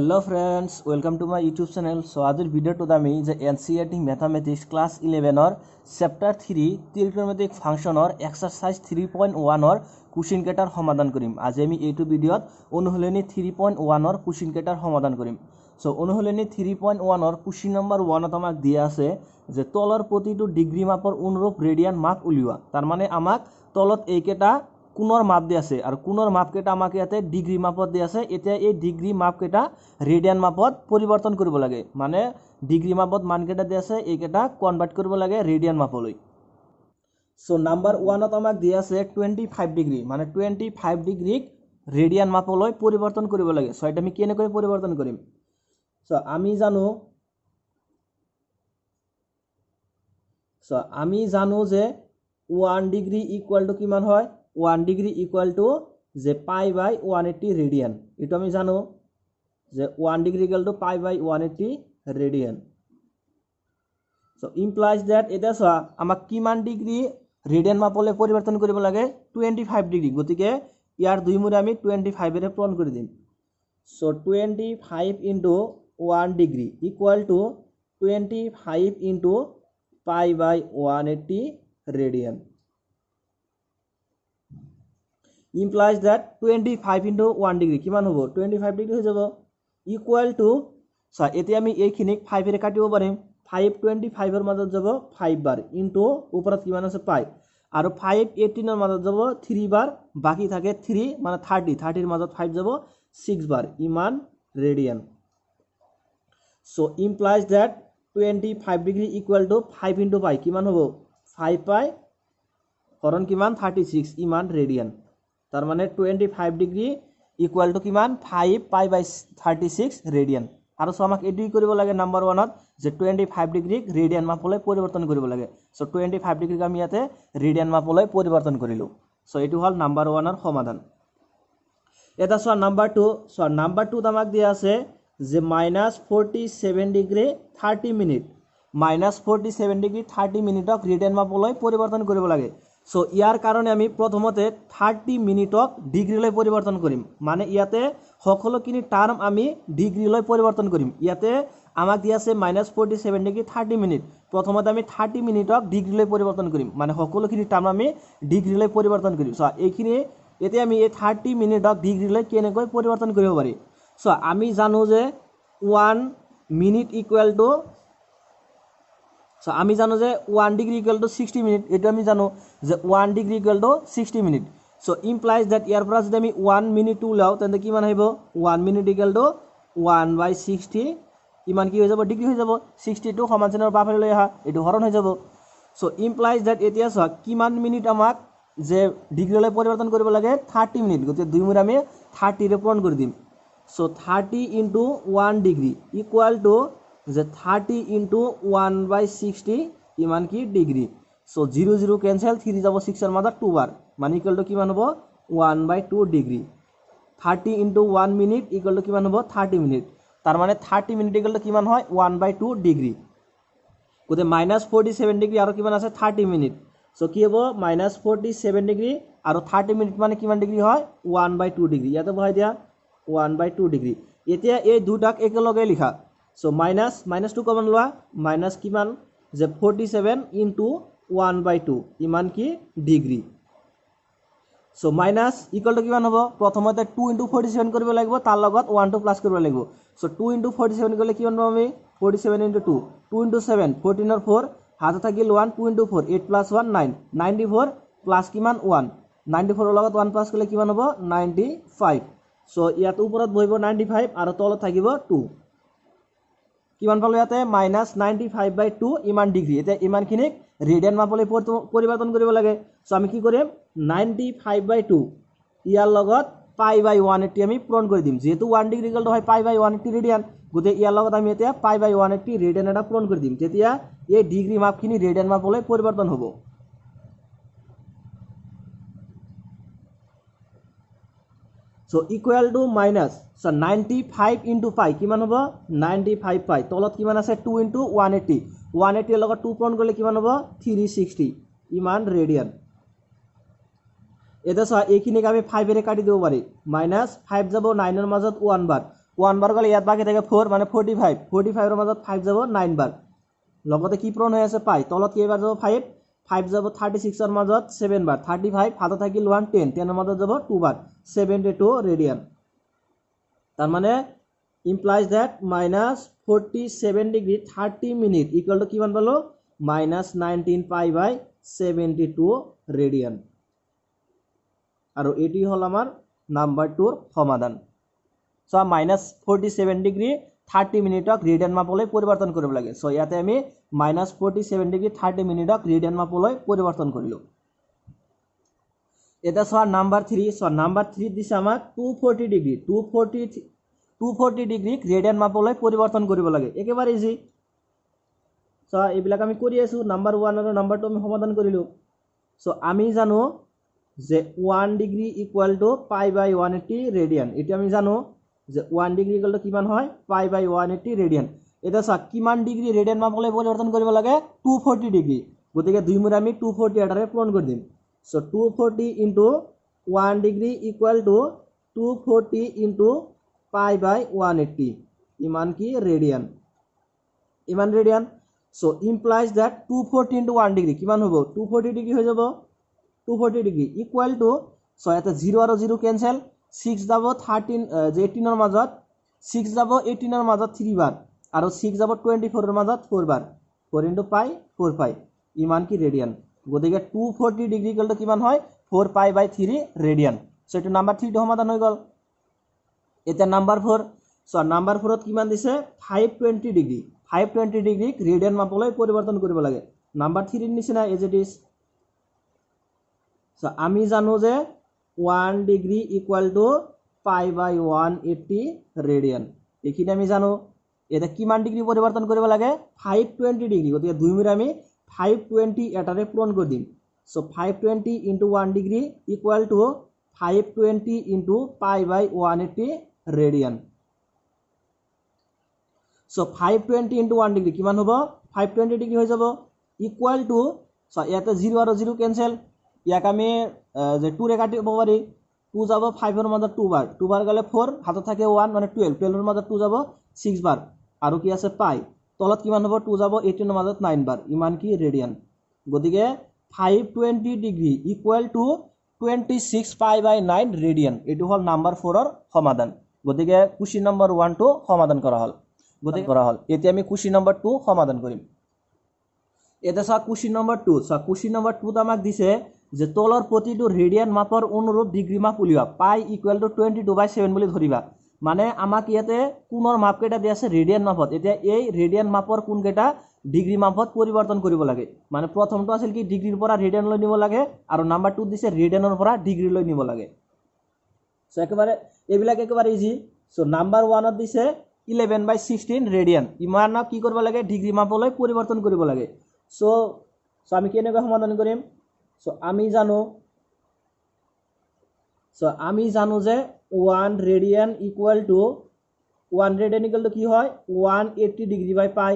Hello friends welcome to my YouTube channel. So आजर video आमी जे NCERT mathematics class 11 chapter 3 trigonometric फांक्शनर exercise 3.1 question केटार समाधान करिम। आज आमी एटु भिडिओत अनुशीलनी 3.1 क्वेश्चन केटार समाधान करिम। सो अनुशीलनी 3.1 क्वेश्चन नम्बर 1 आमाक दिया आछे जे तलर प्रतिटु डिग्री मापर अनुरूप रेडियान माप उलिओआ। तार माने आमाक तलत एकेटा कोणर माप दिया आछे और कोणर माप केटा आमाक याते डिग्री मापत दिया आछे। एटा ए डिग्री माप केटा रेडियान मापत परिवर्तन करिब लागे, माने डिग्री मापत मान केटा दिया आछे एकेटा कनभार्ट करिब लागे रेडियान मापलै। सो नम्बर 1 त आमाक दिया आछे 25 डिग्री, माने 25 डिग्री रेडियान मापलै परिवर्तन करिब लागे। सो এটা আমি কেনেকৈ परिवर्तन करिम। सो আমি জানো যে 1 डिग्री इक्वल टू किमान হয় 1 डिग्री इक्वल टू जे पाई बाय 180 रेडियन। एटु आमी जानो जे 1 degree equal to pi by 180 radian. So implies that एटा सा आमाक किमान डिग्री रेडियन मापले परिवर्तन करिब लागे 25 डिग्री। गतिके यार दुई मुरे आमी 25 एरे पूरण करि दिम। So 25 into 1 degree equal to 25 into pi by 180 radian. Implies that 25 into 1 degree किमान होबो 25 डिग्री हो जाबो इक्वल टू सा एते आमी एखिनिक 5 एरे काटिबो पारिम। 5 25 एर मदद जाबो 5 बार इनटू उपरत किमान আছে पाई और 5 18 এর मदद जाबो 3 बार बाकी থাকে 3 মানে 30 30 এর मदद 5 जाबो 6 बार इमान radian. So implies that 25 degree equal to 5 into pi किमान होबो 5 पाई हरण किमान 36 इमान रेडियन। तार माने 25 डिग्री इक्वल टू किमान 5 पाई बाय 36 रेडियन। और सो आमाक एटुई करिब लागे नम्बर 1 जे 25 डिग्री रेडियन मापले परिवर्तन करिब लागे। सो 25 डिग्री आमी याते रेडियन मापले परिवर्तन करिलु। सो एटु हल नम्बर 1 ৰ समाधान। এটা সো नम्बर 2 সো नम्बर 2 आमाक दिया আছে जे -47 डिग्री 30 मिनिट -47 डिग्री 30 मिनिटक रेडियन मापले परिवर्तन करिब लागे। सो यार कारणे आमी प्रथमते 30 मिनिटक डिग्रीलै परिवर्तन करिम। माने इयाते सकलोखिनि टार्म आमी डिग्रीलै परिवर्तन करिम। इयाते आमाक दिया आछे -47 डिग्री 30 मिनिट प्रथमते आमी 30 मिनिटक डिग्रीलै परिवर्तन करिम। माने सकलोखिनि टार्म आमी डिग्रीलै परिवर्तन करिम। सो एखिनि एते आमी ए 30 मिनिटक डिग्रीलै केनेকৈ परिवर्तन करिब पारि। सो आमी जानो जे 1 मिनिट इक्वल टू सो आमी जानो जे 1 डिग्री इक्वल टू 60 मिनिट। एटु आमी जानो जे 1 degree equal to 60 minute. So implies that यार पर जदि आमी 1 मिनिट उलाও तेन्ते किमान आइबो 1 मिनिट इक्वल टू 1/60 इमान कि हो जाबो डिग्री हो जाबो 62 समान चिনৰ बाफाले লৈ আহা एटु हरण हो जाबो। सो इम्प्लाइज दैट एतिया स किमान मिनिट आमाक जे डिग्रीলৈ परिवर्तन करिब लागे 30 मिनिट। गते दुई मुरे आमी 30 रे पूरण কৰি দিম। So 30 into 1 degree equal to जे 30 इनटू 1/60 इमान की डिग्री। सो 0 0 कैंसिल 3 जाबो 6 এর मदद 2 बार मान इक्वल टू किमान होबो 1/2 degree. 30 into 1 minute equal to किमान होबो 30 मिनिट। तार माने 30 मिनिट इक्वल टू किमान হয় 1/2 डिग्री। गते -47 डिग्री और किमान আছে 30 मिनिट। सो कि होबो -47 डिग्री और 30 मिनिट माने किमान डिग्री হয় 1/2 डिग्री। याते बहाय दिया 1/2 डिग्री। एतिया ए दुटाक एकेलगे लिखा। सो माइनस 2 कमन लोआ माइनस किमान जे 47 इनटू 1/2 इमान की degree. So minus equal to किमान होबो प्रथमते 2 इनटू 47 करिब লাগিব तार লগত 1 2 प्लस करिब লাগিব। सो 2 इनटू 47 करले किमान पाबो आमी 47 इनटू 2 2 इनटू 7 14 और 4 हाते থাকিল 1 2 इनटू 4 8 प्लस 1 9 94 प्लस किमान 1 94 ৰ লগত 1 प्लस करले किमान होबो 95। सो ইয়াত ওপৰত বহিব 95 আৰু তলত থাকিব 2 किमान पालो याते -95/2 इमान डिग्री। एते इमान खिनिक रेडियन मापले परिवर्तन करिब लागे। सो आमी कि करिम 95/2 यार लगत पाई बाय 180 आमी पूरण करि दिम। जेतु 1 डिग्री इक्वल टू হয় पाई बाय 180 रेडियन गते यार लगत आमी एते पाई बाय 180 रेडियन এটা पूरण करि दिम। তেতিয়া এই ডিগ্री মাপখিনি रेडियन मापले परिवर्तन होबो। So equal to minus so 95 into pi किमान होबो 95 पाई तलत किमान আছে 2 इनटू 180 180 লগত 2 पूरण करले किमान होबो 360 इमान रेडियन। এটা সা এইখিনিক আমি 5 এৰে কাটি দিব পাৰি -5 যাব 9 এৰ মাজত 1 বাৰ 1 বাৰ গ'লে ইয়াত বাকি থাকে 4 মানে 45 45 মাজত 5 যাব 9 বাৰ লগতে কি পূৰণ হৈ আছে পাই তলত কেইবাৰ যাব 5 5 যাব 36 ৰ মাজত 7 বাৰ 35 হাতত থাকিল 1 10 10 ৰ মাজত যাব 2 বাৰ 72 ৰেডিয়ান তাৰ মানে implies that -47 degree 30 minute equal to কিমান পালো -19 pi by 72 ৰেডিয়ান আৰু এটি হল আমাৰ নাম্বাৰ 2 ৰ সমাধান সো -47 ডিগ্ৰী 30 মিনিটক ৰেডিয়ান মাপলৈ পৰিৱৰ্তন কৰিব লাগে সো ইয়াতে আমি -47 ডিগ্ৰী 30 মিনিটক ৰেডিয়ান মাপলৈ পৰিৱৰ্তন কৰিলো এটা সো নাম্বাৰ 3 সো নাম্বাৰ 3 দিছে আমাক 240 ডিগ্ৰী 240 ডিগ্ৰী ৰেডিয়ান মাপলৈ পৰিৱৰ্তন কৰিব লাগে একেবাৰে ইজি সো এইবিলাক আমি কৰি আছো নাম্বাৰ 1 আৰু নাম্বাৰ 2 আমি সমাধান কৰিলো সো আমি জানো যে 1 ডিগ্ৰী ইকুয়াল টু পাই বাই 180 ৰেডিয়ান এটা আমি জানো যে 1 ডিগ্ৰী ইকুয়াল টু কিমান হয় পাই বাই 180 ৰেডিয়ান এটা সা কিমান ডিগ্ৰী ৰেডিয়ান মাপলৈ পৰিৱৰ্তন কৰিব লাগে 240 ডিগ্ৰী গতিকে দুই মুৰে আমি 240 এটাৰে পূৰণ কৰি দিম so 240 into 1 degree equal to 240 into pi by 180 ইমান কি ৰেডিয়ান ইমান radian so implies that 240 into 1 degree কিমান হ'ব 240 ডিগ্ৰী হৈ যাব 240 ডিগ্ৰী ইকুয়াল টু সো এটা 0 আৰু 0 ক্যান্সেল 6 যাব 13 18 ৰ মাজত 6 যাব 18 ৰ মাজত 3 বাৰ আৰু 6 যাব 24 ৰ মাজত 4 বাৰ 4 into pi 4 pi ইমান কি ৰেডিয়ান গতিকে 240 ডিগ্ৰী ইকুয়াল টু কিমান হয় 4 pi by 3 ৰেডিয়ান সো এটা নাম্বাৰ 3 টো সমাধান হৈ গল এটা নাম্বাৰ 4 সো নাম্বাৰ 4 ত কিমান দিছে 520 ডিগ্ৰী 520 ডিগ্ৰী ৰেডিয়ান মাপলৈ পৰিৱৰ্তন কৰিব লাগে নাম্বাৰ 3 ৰ নিচিনা এজ ইট ইজ সো আমি জানো যে 1 ডিগ্ৰী ইকুয়াল টু পাই বাই 180 ৰেডিয়ান এখিনি আমি জানো এটা কিমান ডিগ্ৰী পৰিৱৰ্তন কৰিব লাগে 520 ডিগ্ৰী গতিকে দুই মিনিট আমি 520 এটাৰে পূৰণ কৰি দিম so 520 into 1 degree equal to 520 into pi by 180 radian so 520 into 1 degree কিমান হ'ব 520 ডিগ্ৰী হৈ যাব ইকুয়াল টু সো ইয়াতে 0 আৰু 0 ক্যান্সেল ইয়াক আমি যে 2 ৰে কাটিব পাৰি 2 যাব 5 ৰ মাজত 2 বাৰ গলে 4 হাতত থাকে 1 মানে 12 ৰ মাজত 2 যাব 6 বাৰ আৰু কি আছে পাই তলত কিমান হ'ব 2 যাব 18 ৰ মাজত 9 বাৰ ইমান কি ৰেডিয়ান গতিকে 520 degree equal two 26 pi by 9 radian এটো হল নাম্বাৰ 4 ৰ সমাধান গতিকে কুৱেশ্চন নম্বৰ 1 টো সমাধান কৰা হল এতিয়া আমি কুৱেশ্চন নম্বৰ 2 সমাধান কৰিম এটা সা কুৱেশ্চন নম্বৰ 2 সা কুৱেশ্চন নম্বৰ 2 আমাক দিছে যে তলৰ প্ৰতিটো ৰেডিয়ান মাপৰ অনুৰূপ ডিগ্ৰী মাপ উলিওৱা পাই ইকুয়াল টু 22/7 বুলি ধৰিবা মানে আমাক ইয়াতে কোণৰ মাপ কেটা দিয়া আছে ৰেডিয়ান মাপত এতিয়া এই ৰেডিয়ান মাপৰ কোণ কেটা ডিগ্ৰী মাপত পৰিৱৰ্তন কৰিব লাগে মানে প্ৰথমটো আছিল কি ডিগ্ৰীৰ পৰা ৰেডিয়ান লৈ নিব লাগে আৰু নাম্বাৰ 2 দিছে ৰেডিয়ানৰ পৰা ডিগ্ৰী লৈ নিব লাগে সো একেবাৰে এইবিলাক একেবাৰে ইজি সো নাম্বাৰ 1 ত দিছে 11/16 ৰেডিয়ান ইমান কি কৰিব লাগে ডিগ্ৰী মাপলৈ পৰিৱৰ্তন কৰিব লাগে সো আমি কেনেকৈ সমাধান কৰিম সো আমি জানো যে 1 ৰেডিয়ান ইকুয়াল টু কি হয় 180 ডিগ্ৰী বাই পাই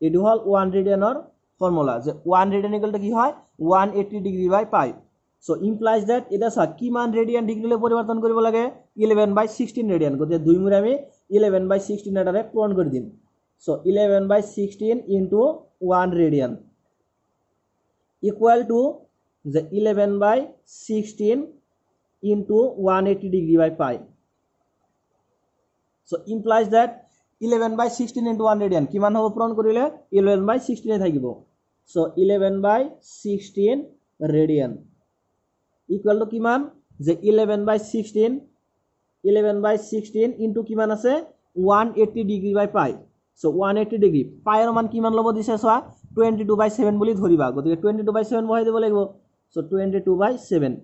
এটো হল 1 ৰেডিয়ানৰ ফৰ্মুলা যে 1 ৰেডিয়ান ইকুয়াল টু কি হয় 180 ডিগ্ৰী বাই পাই সো ইমপ্লাইজ দ্যাট এটা সা কিমান ৰেডিয়ান ডিগ্ৰীলৈ পৰিৱৰ্তন কৰিব লাগে 11/16 ৰেডিয়ান গতিকে দুই মুৰে আমি 11/16 এটাৰে পূৰণ কৰি দিম so 11/16 into 1 radian equal to যে 11/16 into 180 degree by pi so implies that 11/16 into 1 radian কিমান হ'ব পূৰণ কৰিলে 11/16 থাকিব so 11/16 radian equal to কিমান যে 11/16 into কিমান আছে 180 degree by pi so 180 degree pi ৰ মান কিমান ল'ব দিছে চোৱা 22/7 বুলি ধৰিবা গতিকে 22/7 বহাই দিব লাগিব so 22/7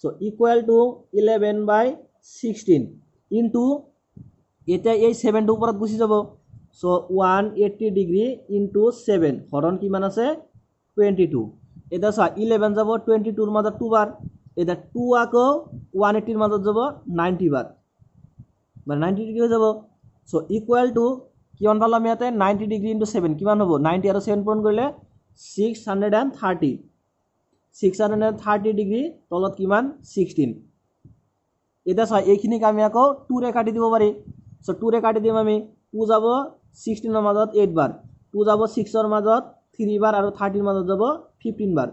so equal to 11/16 into এটা এই 7 টো ওপৰত গুছি যাব so 180 degree into 7 হৰণ কিমান আছে 22 এটা চা 11 যাব 22 ৰ মাজত 2 বাৰ এটা 2 আকৌ 180 ৰ মাজত যাব 90 বাৰ মানে 90 ডিগ্ৰী হৈ যাব so equal to কিমান পালো আমি ইয়াতে 90 ডিগ্ৰী into 7 কিমান হ'ব 90 আৰু 7 পূৰণ কৰিলে 630 ডিগ্ৰী তলত কিমান 16 এটা চাই এইখিনিক আমি আকৌ 2 ৰে কাটি দিব পাৰি সো 2 রে কাটি দিম আমি 2 যাব 16 এর মাজত 8 বার 2 যাব 6 এর মাজত 3 বার আর 30 এর মাজত যাব 15 বার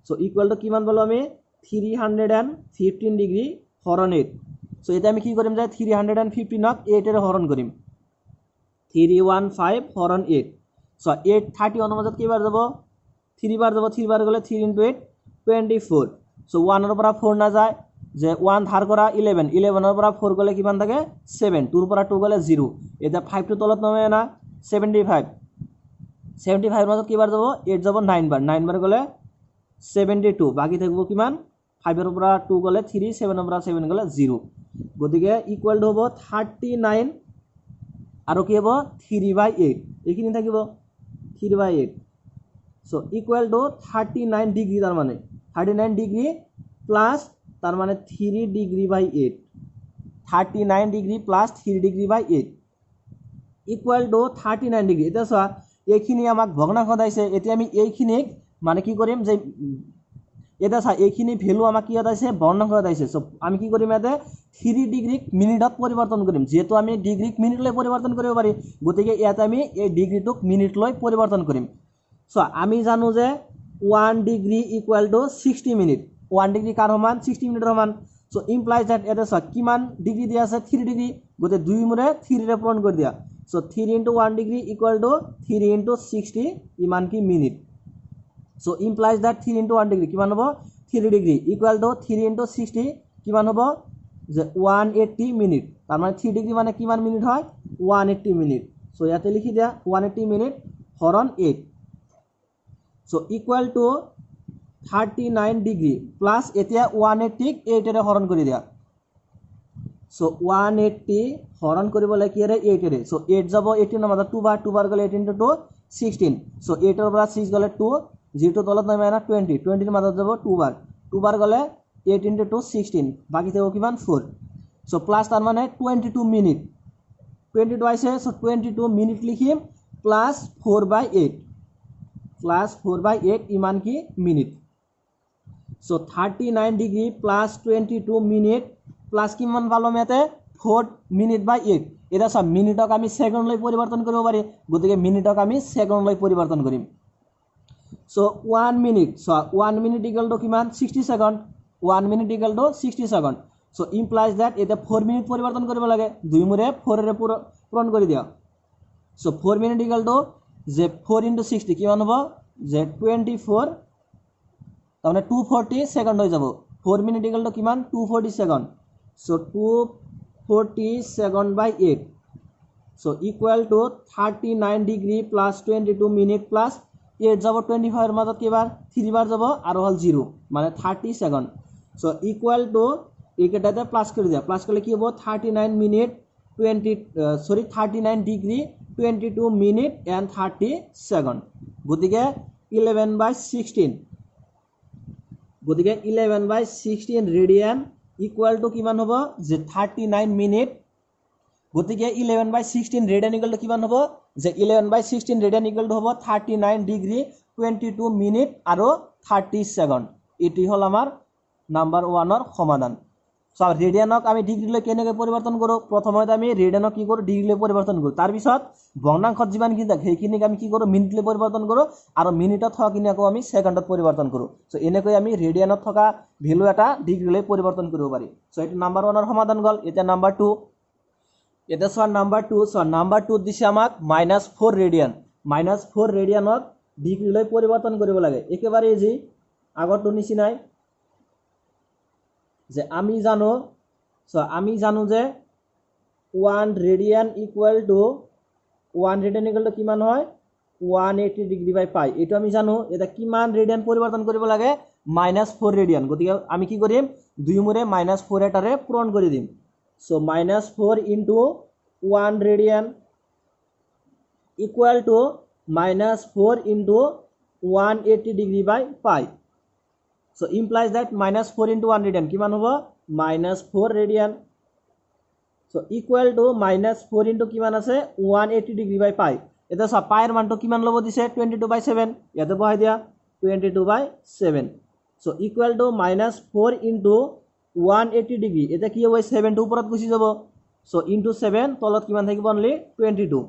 সো ইকুয়াল টু কিমান বলো আমি 315 ডিগ্রি হরণ 8 সো এটা আমি কি করিম যে 315 নক 8 এর হরণ করিম 315 হরণ 8 সো 8 30 এর মাজত কি বার যাব 3 বার যাব 3 বার গলে 3 * 8 24 সো 1 এর উপর 4 না যায় যে 1 ধার করা 11 11 এর উপর 4 গলে কিমান থাকে 7 2 এর উপর 2 গলে 0 এটা 5 টু তলত নামে না 75 75 এর মাজত কি বার যাব 8 যাব 9 বার 9 বার গলে 72 বাকি থাকবো কিমান 5 এর উপর 2 গলে 3 7 এর উপর 7 গলে 0 গতিকে ইকুয়াল টু হবে 39 আর কি হবে 3/8 এইখিনি থাকিব 3/8 সো ইকুয়াল টু 39 ডিগ্রি তার মানে 39 ডিগ্রি প্লাস তার মানে 3 ডিগ্রি/8 39 ডিগ্রি প্লাস 3 ডিগ্রি/8 ইকুয়াল টু 39 ডিগ্রি এটা চোৱা এইখিনি আমাক ভগ্নাংশ দাইছে এতিয়া আমি এইখিনি মানে কি কৰিম যে এটা চা এইখিনি ভ্যালু আমাক কি দাইছে ভগ্নাংশ দাইছে সো আমি কি কৰিম ইয়াতে 3 ডিগ্ৰি মিনিটত পৰিবৰ্তন কৰিম যেহেতু আমি ডিগ্ৰি মিনিট লৈ পৰিবৰ্তন কৰিব পাৰি গতিকে ইয়াতে আমি এই ডিগ্ৰিটোক মিনিট লৈ পৰিবৰ্তন কৰিম সো আমি জানো যে 1 degree equal to 60 minute 1 degree কার সমান 60 মিনিটের সমান সো ইমপ্লাইজ দ্যাট এটা চোৱা কিমান ডিগ্ৰি দিয়া আছে 3 ডিগ্ৰি গতে 2 মুৰে 3 ৰে পূৰণ কৰি দিয়া সো 3 * 1 ডিগ্রি ইকুয়াল টু 3 * 60 ইমান কি minute so implies that 3 * 1 degree কিমান হ'ব 3 ডিগ্রি ইকুয়াল টু 3 * 60 কিমান হ'ব যে 180 মিনিট তার মানে 3 ডিগ্রি মানে কিমান মিনিট হয় 180 মিনিট সো ইয়াতে লিখি দিয়া 180 মিনিট হরণ 8 so equal to 39 degree plus এতিয়া 180 8 এর হরণ কৰি দিয়া সো 180 হৰণ কৰিবলৈ কি রে 8 এর সো 8 যাব 18 এর মাজত 2 বার গলে 18 * 2 16 সো 8 এর উপর 6 গলে 2 0 তলত নামে না 20 20 এর মাজত যাব 2 বার গলে 18 * 2 16 বাকি থাকো কিমান 4 সো প্লাস তার মানে 22 মিনিট 22 আইছে সো 22 মিনিট লিখিম প্লাস 4/8 প্লাস 4/8 ইমান কি minute so 39 degree plus 22 minute plus কিমান পালো মেতে 4 মিনিট/8 এটা সব মিনিটক আমি সেকেন্ড লৈ পরিবর্তন কৰিব পাৰি গতিকে মিনিটক আমি সেকেন্ড লৈ পৰিবৰ্তন কৰিম so 1 minute so 1 minute equal to কিমান 60 second 1 minute equal to 60 second so implies that এটা 4 মিনিট পরিবর্তন কৰিব লাগে 2 মুৰে 4 এৰ পূৰণ কৰি দিয়া সো 4 মিনিট ইকুয়াল টু যে 4 * 60 কিমান হ'ব যে 24 তার মানে 240 সেকেন্ড হয়ে যাব 4 মিনিট ইকুয়াল টু কিমান 240 সেকেন্ড সো 240 সেকেন্ড/8 so equal to 39 degree plus 22 minute plus 8 যাব 25 এর মাজত কিবার 3 বার যাব আর হল 0 মানে 30 সেকেন্ড সো ইকুয়াল টু একেটাতে প্লাস করে দিয়া প্লাস করলে কি হবে 39 minute 39 degree 22 minute and 30 second গতিকে 11/16 গতিকে 11/16 রেডিয়ান ইকুয়াল টু কিমান হ'ব যে 39 মিনিট গতিকে 11/16 রেডিয়ান ইকুয়াল টু কিমান হ'ব যে 11/16 রেডিয়ান ইকুয়াল টু হ'ব 39 ডিগ্রি 22 মিনিট আর 30 সেকেন্ড এটি হল আমার নাম্বার 1 এর সমাধান সো রেডিয়ানক আমি ডিগ্রি লৈ কেনেকৈ পরিবর্তন কৰো প্ৰথমতে আমি ৰেডিয়ানক কি কৰো ডিগ্ৰি লৈ পৰিবৰ্তন কৰো তাৰ পিছত ভগ্নাংশত যিমান কি থাকে সেইখিনিক আমি কি কৰো মিনিট লৈ পৰিবৰ্তন কৰো আৰ মিনিটত থকাখিনি আকৌ আমি সেকেন্ডত পৰিবৰ্তন কৰো সো এনেকৈ আমি ৰেডিয়ানত থকা ভ্যালু এটা ডিগ্ৰি লৈ পৰিবৰ্তন কৰিব পাৰি সো এটো নাম্বার 1 এর সমাধান গল এটা নাম্বার 2 এটা সো নাম্বার 2 সো নাম্বার 2 দিছে আমাক -4 রেডিয়ান -4 রেডিয়ানত ডিগ্রি লৈ পরিবর্তন কৰিব লাগে একেবাৰে ইজি আগৰটো নিচিনাই যে আমি জানো যে 1 রেডিয়ান ইকুয়াল টু কিমান হয় 180 ডিগ্রি/পাই এটো আমি জানো এটা কিমান রেডিয়ান পরিবর্তন কৰিব লাগে -4 ৰেডিয়ান গতিকে আমি কি কৰিম 2 মুৰে -4 এটাৰে পূৰণ কৰি দিম so -4 * 1 radian equal to -4 * 180 ডিগ্রি/পাই so implies that -4 * 1 radian কিমান হ'ব -4 radian so equal to -4 * কিমান আছে 180 ডিগ্রি/পাই এটা সব পাইৰ মানটো কিমান লব দিছে 22/7 ইয়াতে বহাই দিয়া 22/7 so equal to -4 * 180 ডিগ্রি এটা কি হ'ব 7 টো উপৰত গুছি যাব সো ইনটু 7 তলত কিমান থাকিব অনলি 22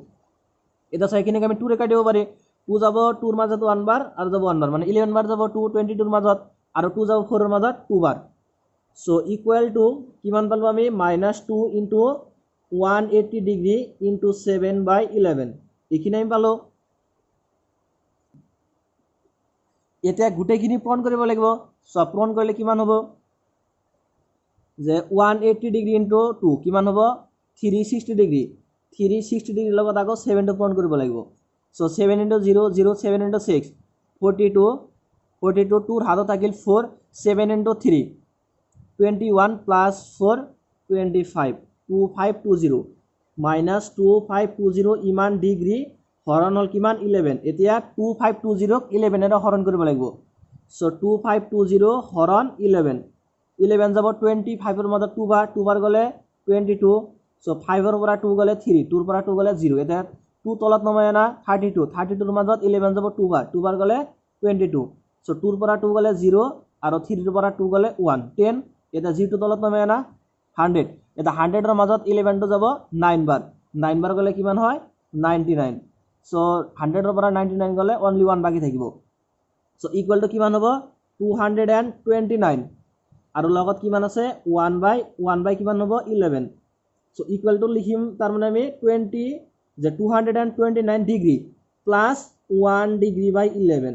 এটা চাইখিনিক আমি 2 ৰে কাটিব পাৰি 2 যাব 2 ৰ মাজত 1 বাৰ আৰু যাব 1 বাৰ মানে 11 বাৰ যাব 2 22 ৰ মাজত আৰু 2 যাব 4 ৰ মাজত 2 বাৰ সো ইকুৱেল টু কিমান পালো আমি -2 ইনটু 180 ডিগ্ৰী ইনটু 7/11 এইখিনি আমি পালো এতিয়া গুটেখিনি পূৰণ কৰিব লাগিব সো পূৰণ কৰিলে কিমান হ'ব যে 180 ডিগ্ৰী ইনটু 2 কিমান হ'ব 360 ডিগ্ৰী 360 ডিগ্ৰী লগত আকৌ 7 টো পূৰণ কৰিব লাগিব সো 7 * 0 0 7 * 6 42 42 2 হাতত থাকিল 4 7 * 3 21 plus 4 25 2520 -2520 ইমান ডিগ্ৰী হৰণ হল কিমান 11 এতিয়া 2520 ক 11 এৰে হৰণ কৰিব লাগিব সো 2520 হৰণ 11 11 যাব 25 ৰ মাজত 2 বাৰ গলে 22 সো 5 ৰ পৰা 2 গলে 3 2 ৰ পৰা 2 গলে 0 এটা 2 তলত নমায় না 32 ৰ মাজত 11 যাব 2 বাৰ গলে 22 সো 2 ৰ পৰা 2 গলে 0 আৰু 3 ৰ পৰা 2 গলে 1 10 এটা 0 টো তলত নমায় না 100 এটা 100 ৰ মাজত 11 টো যাব 9 বাৰ গলে কিমান হয় 99 সো 100 ৰ পৰা 99 গলে অনলি 1 বাকি থাকিব সো ইকুৱেল টু কিমান হ'ব 229 আৰু লগত কিমান আছে 1/1 কিমান হ'ব 11 সো ইকুৱেল টু লিখিম তাৰ মানে আমি 20 যে 229 degree plus 1 degree by 11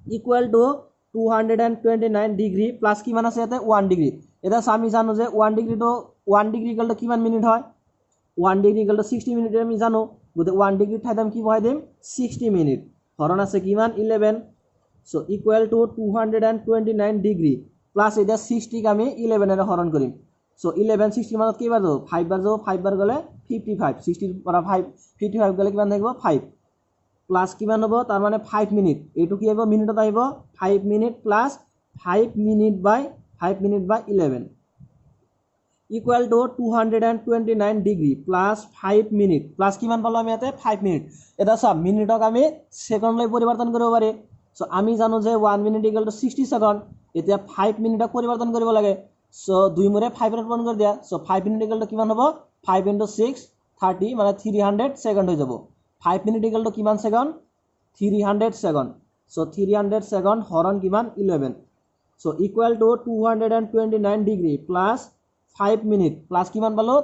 equal to 229 degree plus কিমান আছে ইয়াতে 1 ডিগ্ৰী এটা আমি জানো যে 1 ডিগ্ৰী তো 1 ডিগ্ৰী ইকুৱেল টু কিমান মিনিট হয় 1 ডিগ্ৰী ইকুৱেল টু 60 মিনিট আমি জানো গতে 1 ডিগ্ৰী ঠাইত আমি কি বহাই দিম 60 মিনিট হৰণ আছে কিমান 11 so equal to 229 degree plus এটা 60 ক আমি 11 এৰে হৰণ কৰিম সো 11 60 মাজত কেইবাৰ যাব 5 বাৰ যাব 5 বাৰ গলে 55 60 পৰা 5 55 গলে কিমান থাকিব 5 প্লাস কিমান হ'ব তাৰ মানে 5 মিনিট এইটো কি হ'ব মিনিটত আহিব 5 minute plus 5 minute by 11 equal to 229 degree plus 5 minute plus কিমান পালো আমি ইয়াতে 5 মিনিট এটা সব মিনিটক আমি সেকেন্ডলৈ পৰিৱৰ্তন কৰিব পাৰি সো আমি জানো যে 1 মিনিট ইকুৱেল টু 60 সেকেন্ড এতিয়া 5 মিনিটক পৰিৱৰ্তন কৰিব লাগে সো 2 মৰে 5 ৰে পূৰণ কৰি দিয়া সো 5 মিনিট ইকুৱেল টু কিমান হ'ব 5 * 6 30 মানে 300 সেকেন্ড হৈ যাব 5 মিনিট ইকুৱেল টু কিমান সেকেন্ড 300 সেকেন্ড সো 300 সেকেন্ড হৰণ কিমান 11 so equal to 229 degree plus 5 minute plus কিমান পালো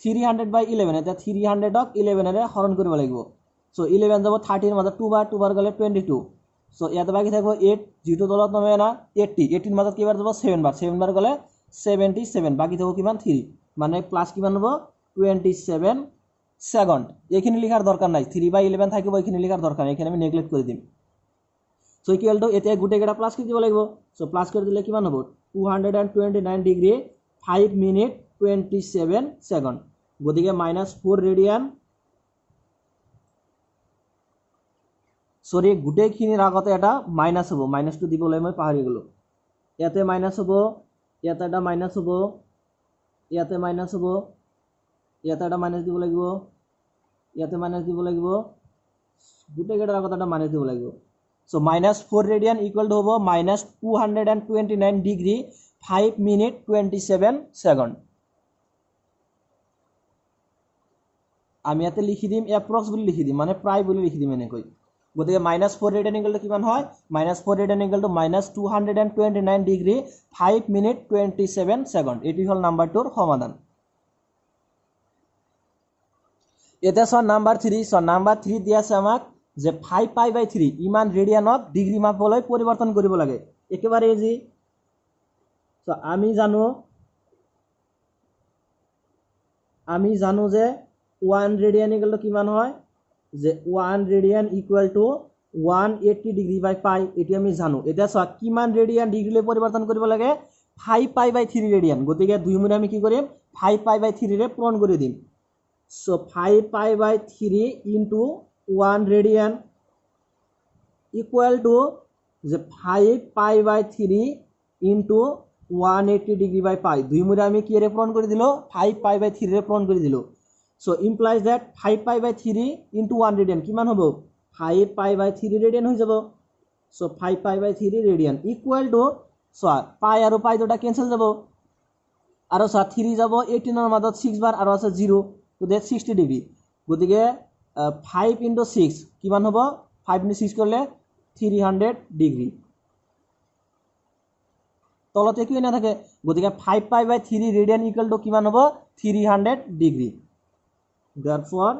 300/11 এটা 300 ক 11 এৰে হৰণ কৰিব লাগিব সো 11 যাব 30 ৰ মাজত 2 বাৰ গলে 22 সো ইয়াতে বাকি থাকিব 8 যেটো তলত নমে না 80 ৰ মাজত কিবাৰ যাব 7 বাৰ গলে 77 বাকি থাকিব কিমান 3 মানে প্লাস কিমান হ'ব 27 সেকেন্ড এইখিনি লিখাৰ দৰকাৰ নাই 3/11 থাকিব এইখিনি লিখাৰ দৰকাৰ নাই এইখিনি আমি নেগলেক্ট কৰি দিম সো ইকুৱেল টু এতিয়া গুটেকেটা প্লাস কৰি দিব লাগিব সো প্লাস কৰি দিলে কিমান হ'ব 229 ডিগ্ৰী 5 মিনিট 27 সেকেন্ড গতিকে -4 ৰেডিয়ান সৰি গুটেখিনিৰ আগতে এটা মাইনাস হ'ব মাইনাসটো দিবলৈ মই পাহৰি গলো ইয়াতে মাইনাস হ'ব ইয়াতে এটা মাইনাস হ'ব ইয়াতে মাইনাস হ'ব ইয়াতে এটা মাইনাস দিব লাগিব ইয়াতে মাইনাস দিব লাগিব গুটেকেটাৰ আগতে এটা মাইনাস দিব লাগিব সো -4 ৰেডিয়ান ইকুৱেল টু হ'ব -229 ডিগ্ৰী 5 মিনিট 27 সেকেন্ড আমি ইয়াতে লিখি দিম এপ্ৰক্স বুলি লিখি দিম মানে প্ৰায় বুলি লিখি দিম এনেকৈ গতিকে -4 ৰেডিয়ান ইকুৱেল টু কিমান হয় -4 radian equal to -229 degree 5 minute 27 second এটি হল নাম্বাৰটোৰ সমাধান এটা সো নাম্বাৰ 3 সো নাম্বাৰ 3 দিয়া আছে আমাক যে 5π/3 ইমান ৰেডিয়ানত ডিগ্ৰী মাপলৈ পৰিৱৰ্তন কৰিব লাগে একেবাৰে ইজি সো আমি জানো যে 1 ৰেডিয়ান ইকুৱেল টু কিমান হয় যে 1 radian equal to 180 degree by pi এটি আমি জানো এটা সো কিমান ৰেডিয়ান ডিগ্ৰীলৈ পৰিৱৰ্তন কৰিব লাগে 5π/3 ৰেডিয়ান গতিকে দুই মনে আমি কি কৰিম 5π/3 ৰে পূৰণ কৰি দিম so 5π/3 into 1 radian equal to যে 5π/3 ইনটু 180 ডিগ্ৰী বাই পাই দুই মনে আমি কি ৰে পূৰণ কৰি দিলো 5π/3 ৰে পূৰণ কৰি দিলো So implies that 5π/3 into 1 radian কিমান হ'ব 5π/3 radian হৈ যাব so 5π/3 radian equal to so pi আৰু pi দুটা ক্যান্সেল যাব আৰু চা 3 যাব 18 মাজত 6 বাৰ আৰু আছে 0 গতিকে 60 ডিগ্ৰী গতিকে 5 * 6 কিমান হ'ব 5 * 6 কৰিলে 300 ডিগ্ৰী তলতে একো নাথাকে গতিকে 5π/3 ৰেডিয়ান ইকুৱেল টু কিমান হ'ব 300 degree therefore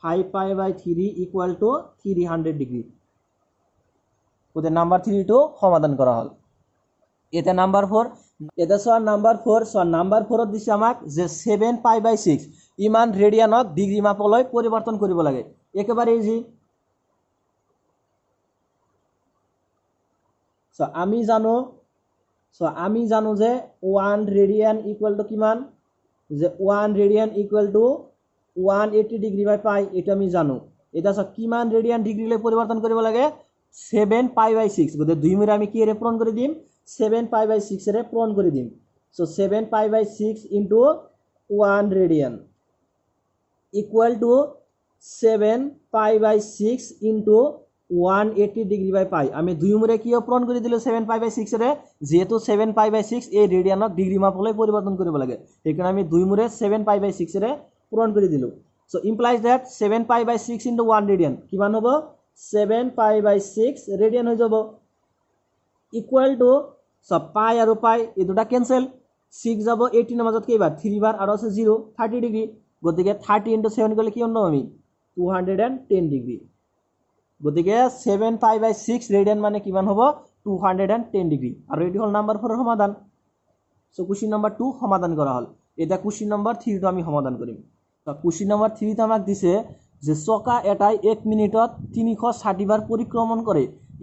5π/3 equal to 300 degree গতিকে নাম্বাৰ 3 টো সমাধান কৰা হ'ল এটা নাম্বাৰ 4 এটা সোৱা নাম্বাৰ 4 সোৱা নাম্বাৰ 4 ত দিছে আমাক যে 7π/6 ইমান ৰেডিয়ানত ডিগ্ৰী মাপলৈ পৰিৱৰ্তন কৰিব লাগে একেবাৰে ইজি সো আমি জানো যে 1 ৰেডিয়ান ইকুৱেল টু কিমান যে 1 radian equal to 180 degree by pi এটা আমি জানো এটা সো কিমান ৰেডিয়ান ডিগ্ৰীলৈ পৰিৱৰ্তন কৰিব লাগে 7π/6 গতে দুই মিৰে আমি কি ৰে পূৰণ কৰি দিম 7π/6 ৰে পূৰণ কৰি দিম so 7π/6 * 1 radian equal to 7π/6 * 180 degree by pi আমি দুই মিৰে কি পূৰণ কৰি দিলো 7π/6 ৰে যেহেতু 7π/6 এই ৰেডিয়ানক ডিগ্ৰী মাপলৈ পৰিৱৰ্তন কৰিব লাগে সেইকাৰণে আমি দুই মিৰে 7π/6 ৰে পূৰণ কৰি দিলো সো ইমপ্লাইজ দ্যাট 7π/6 * 1 ৰেডিয়ান কিমান হ'ব 7π/6 ৰেডিয়ান হৈ যাব ইকুৱেল টু সব পাই আৰু পাই এই দুটা কেনসেল 6 যাব 18 মাজত কেইবাৰ 3 বাৰ আৰু আছে 0 30 ডিগ্ৰী গতিকে 30 * 7 কৰিলে কিমান হ'ব আমি 210 ডিগ্ৰী গতিকে 7π/6 ৰেডিয়ান মানে কিমান হ'ব 210 ডিগ্ৰী আৰু এটি হল নাম্বাৰ 4 এর সমাধান সো কোশ্চেন নাম্বার 2 সমাধান করা হল এটা কোশ্চেন নাম্বার 3 টো আমি সমাধান করিম তো কোশ্চেন নাম্বার 3 তে আমাক দিছে যে চকা এটাই 1 মিনিটত 360 বার পরিক্রমণ করে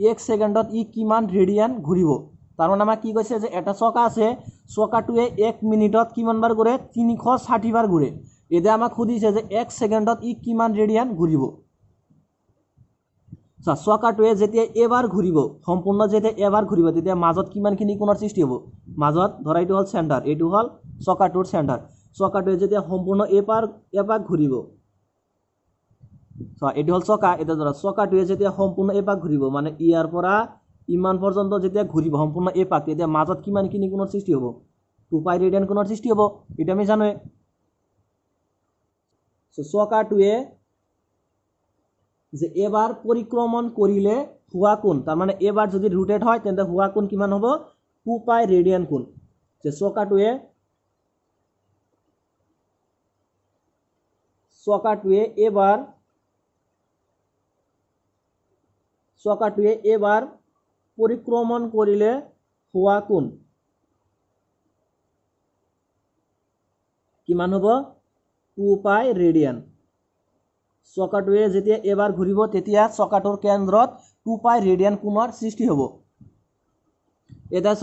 1 সেকেন্ডত ই কিমান রেডিয়ান ঘুরিব তার মানে আমাক কি কইছে যে এটা চকা আছে চকাটোৱে 1 মিনিটত কিমান বার ঘুরে 360 বার ঘুরে এটা আমাক খুদিছে যে 1 সেকেন্ডত ই কিমান রেডিয়ান ঘুরিব চকাটোৱে যেতিয়া এবাৰ ঘুৰিব সম্পূৰ্ণ যেতিয়া এবাৰ ঘুৰিব তেতিয়া মাজত কিমানখিনি কোণৰ সৃষ্টি হ'ব মাজত ধৰা এইটো হল সেন্টাৰ এইটো হল চকাটোৰ সেন্টাৰ চকাটোৱে যেতিয়া সম্পূৰ্ণ এপাক ঘুৰিব এইটো হল চকা এটা ধৰা চকাটোৱে যেতিয়া সম্পূৰ্ণ এপাক ঘুৰিব মানে ইয়াৰ পৰা ইমান পৰ্যন্ত যেতিয়া ঘুৰিব সম্পূৰ্ণ এপাক তেতিয়া মাজত কিমানখিনি কোণৰ সৃষ্টি হ'ব 2π ৰেডিয়ান কোণৰ সৃষ্টি হ'ব এটা আমি জানোৱে চকাটোৱে যে এবাৰ পৰিক্ৰমণ কৰিলে হুয়া কোণ তাৰ মানে এবাৰ যদি রোটেট হয় তেন্তে হুয়া কোণ কিমান হ'ব 2π রেডিয়ান কোণ যে চকাটোৱে এবাৰ পৰিক্ৰমণ কৰিলে হুয়া কোণ কিমান হ'ব 2π ৰেডিয়ান চকাটোৱে যেতিয়া এবাৰ ঘুৰিব তেতিয়া চকাটোৰ কেন্দ্ৰত 2π ৰেডিয়ান কোণৰ সৃষ্টি হ'ব এটা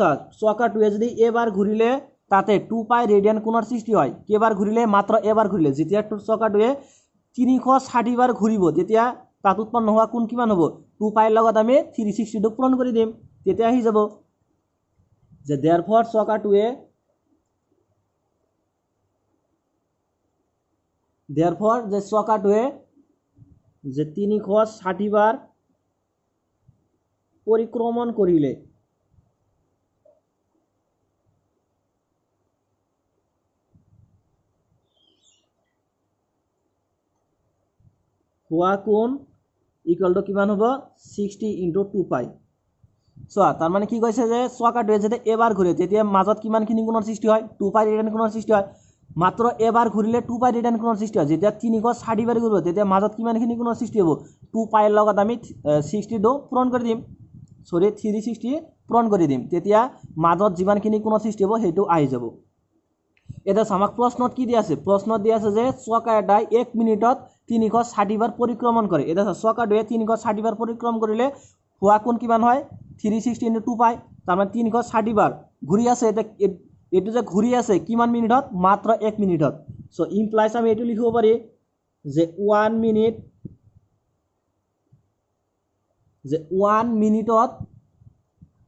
চকাটোৱে যদি এবাৰ ঘুৰিলে তাতে 2π ৰেডিয়ান কোণৰ সৃষ্টি হয় কেবাৰ ঘুৰিলে মাত্ৰ এবাৰ ঘুৰিলে যেতিয়া চকাটোৱে 360 বাৰ ঘুৰিব তেতিয়া তাত উৎপন্ন হোৱা কোণ কিমান হ'ব 2π ৰ লগত আমি 360 টো পূৰণ কৰি দিম তেতিয়া আহি যাব যে therefore চকাটোৱে যে 360 বার পরিক্রমণ করিলে হুয়া কোণ ইকুয়াল টু কিমান হ'ব 60 * 2π তার মানে কি কৈছে যে চকাটোৱে যেতিয়া এবাৰ ঘুৰে তেতিয়া মাজত কিমানখিনি কোণৰ সৃষ্টি হয় 2π ৰেডিয়ান কোণৰ সৃষ্টি হয় মাত্ৰ এবাৰ ঘুৰিলে 2π ৰেডিয়ান কোণৰ সৃষ্টি হয় যেতিয়া 360 বাৰ ঘুৰিব তেতিয়া মাজত কিমানখিনি কোণৰ সৃষ্টি হ'ব 2π ৰ লগত আমি 60 টো পূৰণ কৰি দিম 360 পূৰণ কৰি দিম তেতিয়া মাজত যিমানখিনি কোণৰ সৃষ্টি হ'ব সেইটো আহি যাব এটা আমাক প্ৰশ্নত কি দিয়া আছে প্ৰশ্নত দিয়া আছে যে চকা এটাই 1 মিনিটত 360 বাৰ পৰিক্ৰমণ কৰে এটা চকাটোৱে 360 বাৰ পৰিক্ৰমণ কৰিলে হুয়া কোণ কিমান হয় 360 * 2π তাৰ মানে 360 বাৰ ঘুৰি আছে এটো যে ঘুৰি আছে কিমান মিনিটত মাত্ৰ 1 মিনিটত সো ইমপ্লাইজ আমি এটো লিখিব পাৰি যে 1 মিনিটত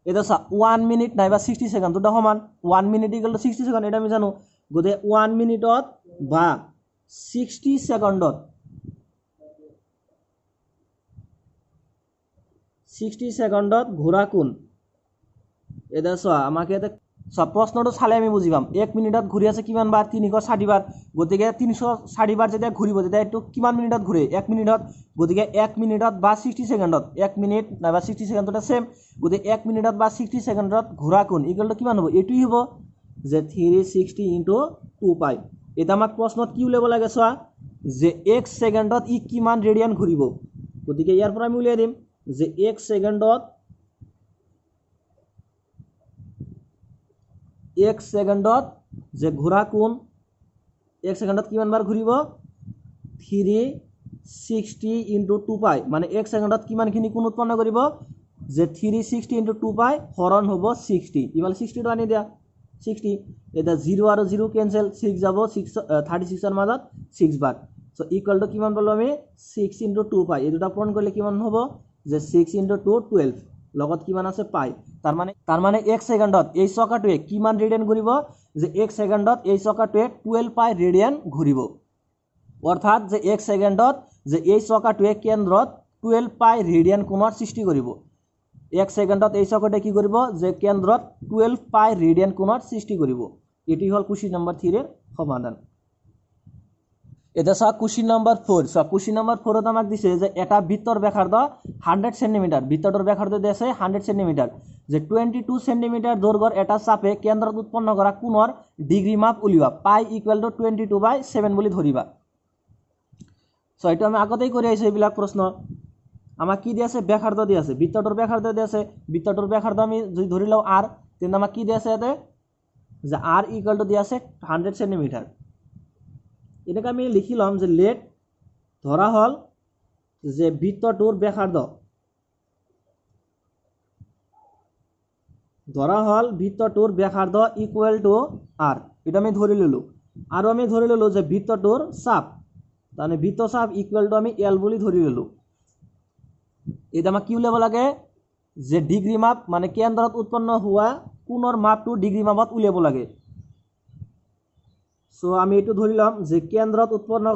এটা 1 মিনিট নাইবা 60 সেকেন্ড দুটা সমান 1 মিনিট = 60 সেকেন্ড এটা আমি জানো গতে 1 মিনিটত বা 60 সেকেন্ডত 60 সেকেন্ডত ঘোরা কোণ এটা আমাকে এটা সব প্রশ্নটো চালে আমি বুঝি পাম 1 মিনিটত ঘূৰি আছে কিমান বাৰ 360 বাৰ গতিকে 360 বাৰ যেতিয়া ঘূৰিব তেতিয়া এইটো কিমান মিনিটত ঘূৰে 1 মিনিটত গতিকে 1 মিনিটত বা 60 সেকেন্ডত 1 মিনিট নাইবা 60 সেকেন্ডত সেম গতিকে 1 মিনিটত বা 60 সেকেন্ডত ঘূৰা কোণ ইকুৱেল টু কিমান হ'ব এইটোই হ'ব যে 360 * 2 পাই এটা আমাক প্ৰশ্নত কি উলিয়াব লাগে চোৱা যে 1 সেকেন্ডত ই কিমান ৰেডিয়ান ঘূৰিব গতিকে ইয়াৰ পৰা আমি উলিয়াই দিম যে 1 সেকেন্ডত 1 সেকেন্ডত যে ঘোৰা কোণ 1 সেকেন্ডত কিমান বাৰ ঘূৰিব 360 * 2 পাই মানে 1 সেকেন্ডত কিমানখিনি কোণ উৎপন্ন কৰিব যে 360 * 2 পাই হৰণ হ'ব 60 ইমাল 60 টো আনি দিয়া 60 এটা 0 আৰু 0 কেনসেল 6 যাব 36 এৰ মাজত 6 বাৰ সো ইকুয়াল টু কিমান পালো আমি 6 * 2 পাই এই দুটা পূৰণ কৰিলে কিমান হ'ব যে 6 * 2 12 লগত কিমান আছে পাই তার মানে 1 সেকেন্ডত এই চকাটোৱে কিমান ৰেডিয়ান ঘূৰিব যে 1 সেকেন্ডত এই চকাটোৱে 12 পাই ৰেডিয়ান ঘূৰিব অৰ্থাৎ যে 1 সেকেন্ডত যে এই চকাটোৱে কেন্দ্ৰত 12 পাই ৰেডিয়ান কোণৰ সৃষ্টি কৰিব 1 সেকেন্ডত এই চকাটোৱে কি কৰিব যে কেন্দ্ৰত 12 পাই ৰেডিয়ান কোণৰ সৃষ্টি কৰিব এটি হল কোশ্চেন নম্বৰ 3 এৰ সমাধান এটা সা কোশ্চেন নম্বৰ 4 সা কোশ্চেন নম্বৰ 4 ত আমাক দিছে যে এটা বৃত্তৰ ব্যাসাৰ্ধ 100 সেন্টিমিটাৰ বৃত্তটোৰ ব্যাসাৰ্ধ দিছে 100 সেন্টিমিটাৰ যে 22 সেন্টিমিটাৰ দৈৰ্ঘ্যৰ এটা চাপে কেন্দ্ৰত উৎপন্ন কৰা কোণৰ ডিগ্ৰী মাপ উলিওৱা পাই ইকুৱেল টু 22/7 বুলি ধৰিবা সো এটা আমি আগতেই কৰি আইছো এইবিলাক প্ৰশ্ন আমাক কি দিছে ব্যাসাৰ্ধ দি আছে বৃত্তটোৰ ব্যাসাৰ্ধ দি আছে বৃত্তটোৰ ব্যাসাৰ্ধ আমি যদি ধৰি লও r তেনে আমাক কি দি আছে এতে যে r ইকুৱেল টু দি আছে 100 সেন্টিমিটাৰ এটাকে আমি লিখি লম যে লেট ধৰা হল যে বৃত্তটোৰ ব্যাসাৰ্ধ ইকুৱেল টু r এটা আমি ধৰি ললো আৰু আমি ধৰি ললো যে বৃত্তটোৰ চাপ মানে বৃত্ত চাপ ইকুৱেল টু আমি l বুলি ধৰি ললো এটা আমাক কি উলিয়াব লাগে যে ডিগ্ৰী মাপ মানে কেন্দ্ৰত উৎপন্ন হোৱা কোণৰ মাপটো ডিগ্ৰী মাপত উলিয়াব লাগে সো আমি এটো ধৰিলাম যে কেন্দ্ৰত উৎপন্ন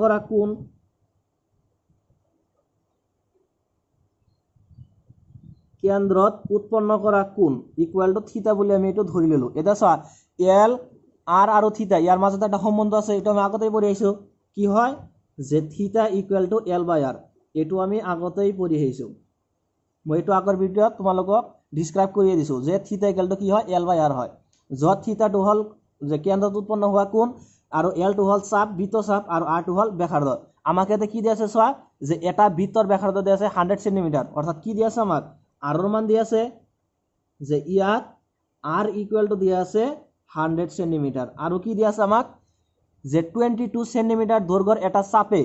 কৰা কোণ ইকুৱেল টু থিটা বুলি আমি এটো ধৰি ললো এটা চোৱা এল আৰ আৰু থিটা ইয়াৰ মাজত এটা সম্বন্ধ আছে এটা আমি আগতেই পঢ়ি আইছো কি হয় যে থিটা ইকুৱেল টু l/r এটো আমি আগতেই পঢ়ি আইছো মই এটো আগৰ ভিডিওত তোমালোকক ডিসক্ৰাইব কৰি দিছো যে থিটা ইকুৱেল টু কি হয় l/r হয় যত থিটাটো হল যে কেন্দ্ৰত উৎপন্ন হোৱা কোণ আৰু l টো হল চাপ বৃত্ত চাপ আৰু r টো হল ব্যাসাৰ্ধ আমাকে এতে কি দি আছে চোৱা যে এটা বৃত্তৰ ব্যাসাৰ্ধ দি আছে 100 সেন্টিমিটার অর্থাৎ কি দি আছে আমাক r এর মান দি আছে যে ইয়াত r ইকুৱেল টু দি আছে 100 সেন্টিমিটাৰ আৰু কি দি আছে আমাক যে 22 সেন্টিমিটাৰ দৈৰ্ঘ্যৰ এটা চাপে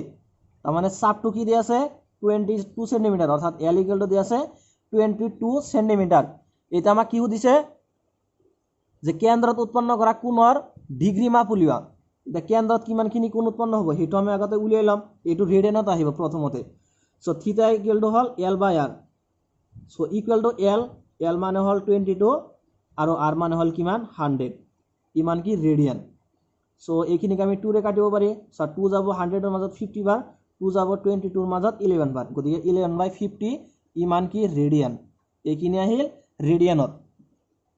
তাৰ মানে চাপটো কি দি আছে 22 সেন্টিমিটাৰ অৰ্থাৎ l ইকুৱেল টু দি আছে 22 সেন্টিমিটাৰ এটা আমাক কি দিছে যে কেন্দ্ৰত উৎপন্ন কৰা কোণৰ ডিগ্ৰী মাপ উলিওৱা এটা কেন্দ্ৰত কিমানখিনি কোণ উৎপন্ন হ'ব হেতু আমি আগতে উলিয়াই লম এটো ৰেডিয়ানত আহিব প্ৰথমতে সো থিটা ইকুৱেল টু হল l/r so equal two l মানে হল 22 আৰু r মানে হল কিমান 100 ইমান কি ৰেডিয়ান সো এইখিনিক আমি 2 ৰে কাটিব পাৰি সো 2 যাব 100 এৰ মাজত 50 বাৰ 2 যাব 22 এৰ মাজত 11 বাৰ গতিকে 11/50 ইমান কি ৰেডিয়ান এইখিনি আহিল ৰেডিয়ানত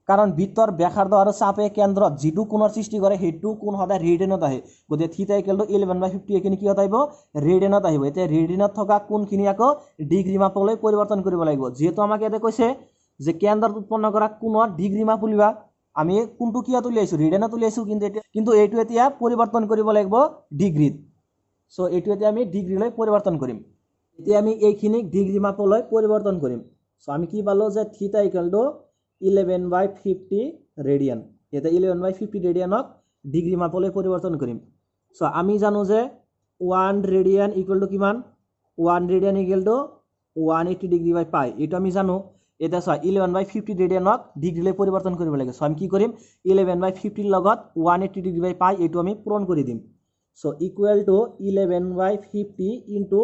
কাৰণ বৃত্তৰ ব্যাসাৰ্ধ আৰু চাপে কেন্দ্ৰত যেটো কোণৰ সৃষ্টি কৰে হেতু কোণ সদায় ৰেডিয়ানত আহে গতিকে থিটা ইকুৱেল টু 11/50 এখিনি কি হতাইব ৰেডিয়ানত আহিব এতিয়া ৰেডিয়ানত থকা কোণখিনি আকৌ ডিগ্ৰী মাপলৈ পৰিৱৰ্তন কৰিব লাগিব যেহেতু আমাক এতে কৈছে যে কেন্দ্ৰত উৎপন্ন কৰা কোণৰ ডিগ্ৰী মাপ উলিওৱা আমি কোনটো কিয়া তুলিয়াইছো ৰেডিয়ানত তুলিয়াইছো কিন্তু এইটো এতিয়া পৰিৱৰ্তন কৰিব লাগিব ডিগ্ৰীত সো এইটো এতিয়া আমি ডিগ্ৰীলৈ পৰিৱৰ্তন কৰিম এতিয়া আমি এইখিনিক ডিগ্ৰী মাপলৈ পৰিৱৰ্তন কৰিম সো আমি কি পালো যে থিটা ইকুৱেল টু 11/50 ৰেডিয়ান এটা 11/50 ৰেডিয়ানক ডিগ্ৰী মাপলৈ পৰিৱৰ্তন কৰিম সো আমি জানো যে 1 ৰেডিয়ান ইকুৱেল টু কিমান 1 radian equal to 180 degree by pi এটো আমি জানো এটা সো 11/50 ৰেডিয়ানক ডিগ্ৰীলৈ পৰিৱৰ্তন কৰিব লাগে সো আমি কি কৰিম 11/50 লগত 180 ডিগ্ৰী বাই পাই এটো আমি পূৰণ কৰি দিম so equal two 11/50 into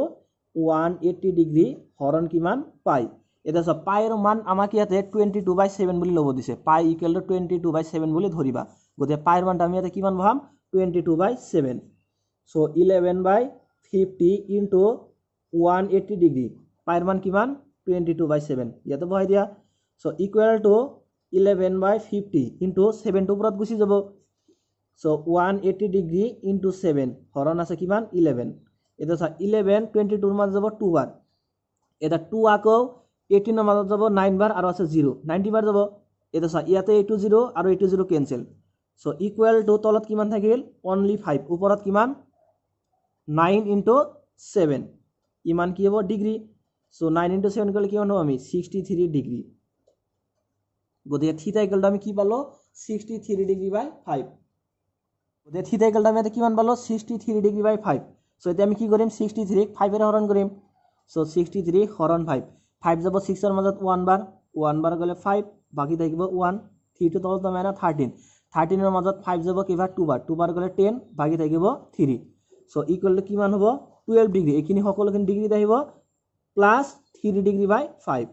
180 degree হৰণ কিমান পাই এটা সব পাইৰ মান আমাক ইয়াতে 22/7 বুলি লব দিছে পাই ইকুৱেল টু 22/7 বুলি ধৰিবা গতে পাইৰ মানটা আমি ইয়াতে কিমান বহাম 22/7 সো 11/50 ইনটু 180 ডিগ্ৰী পাইৰ মান কিমান 22/7 ইয়াতে বহাই দিয়া সো ইকুৱেল টু 11/50 ইনটু 7 টো ওপৰত গুচি যাব। সো 180 ডিগ্ৰী ইনটু 7 হৰণ আছে কিমান 11। এটা চা 11 22 ৰ মাজত যাব 2 বাৰ। এটা 2 আকৌ 18 ৰ মাজত যাব 9 বাৰ আৰু আছে 0 90 বাৰ যাব। এটা চা ইয়াতে এইটো 0 আৰু এইটো 0 কেনসেল। সো ইকুৱেল টু তলত কিমান থাকিল অনলি 5 ওপৰত কিমান 9 ইনটু 7 ইমান কি হ'ব ডিগ্ৰী। সো 9 ইনটু 7 কৰিলে কিমান হ'ব আমি 63 ডিগ্ৰী। গতিকে থিটা ইকুৱেল টু আমি কি পালো 63 ডিগ্ৰী বাই 5। গতিকে থিটা ইকুৱেল টু আমি এটা কিমান পালো 63 ডিগ্ৰী বাই 5। সো এতিয়া আমি কি কৰিম 63 5 এৰে হৰণ কৰিম। সো 63 হৰণ 5 5 যাব 6 ৰ মাজত 1 বাৰ 1 বাৰ গলে 5 বাকি থাকিব 1 3 টো তলত নামে 13 13 ৰ মাজত 5 যাব কিবা 2 বাৰ 2 বাৰ গলে 10 বাকি থাকিব 3। সো ইকুৱেল টু কিমান হ'ব 12 ডিগ্ৰী। এইখিনি সকলোখিনি ডিগ্ৰীত আহিব প্লাস 3 ডিগ্ৰী বাই 5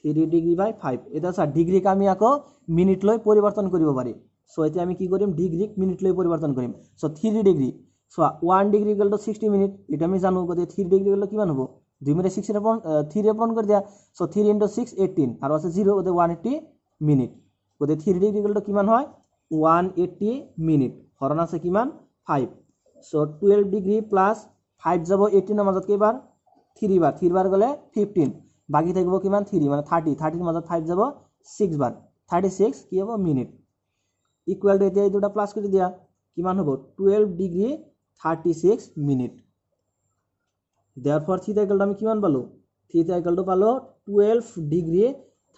3 ডিগ্ৰী বাই 5। এটা চা ডিগ্ৰীক আমি আকৌ মিনিট লৈ পৰিৱৰ্তন কৰিব পাৰি। সো এতিয়া আমি কি কৰিম ডিগ্ৰীক মিনিট লৈ পৰিৱৰ্তন কৰিম। So 3 degree so 1 degree equal to 60 minute. এটা আমি জানো গতিকে 3 ডিগ্ৰী ইকুৱেল টু কিমান হ'ব 2 মিনিট 6 ৰ 3 ৰে পূৰণ কৰি দিয়া। সো 3 ইনটু 6 18 আৰু আছে 0 গতিকে 180 মিনিট। গতিকে 3 ডিগ্ৰী ইকুৱেল টু কিমান হয় 180 মিনিট হৰণ আছে কিমান 5। সো 12 ডিগ্ৰী প্লাস 5 যাব 18 ৰ মাজত কেইবাৰ 3 বাৰ 3 বাৰ গলে 15 বাকি থাকিব কিমান 3 মানে 30 30 ৰ মাজত 5 যাব 6 বাৰ 36 কি হ'ব মিনিট। ইকুৱেল টু এতিয়া এই দুটা প্লাস কৰি দিয়া কিমান হ'ব 12 ডিগ্ৰী 36 মিনিট। therefore থিটা ইকুৱেল টু আমি কিমান পালো থিটা ইকুৱেল টু পালো 12 ডিগ্ৰী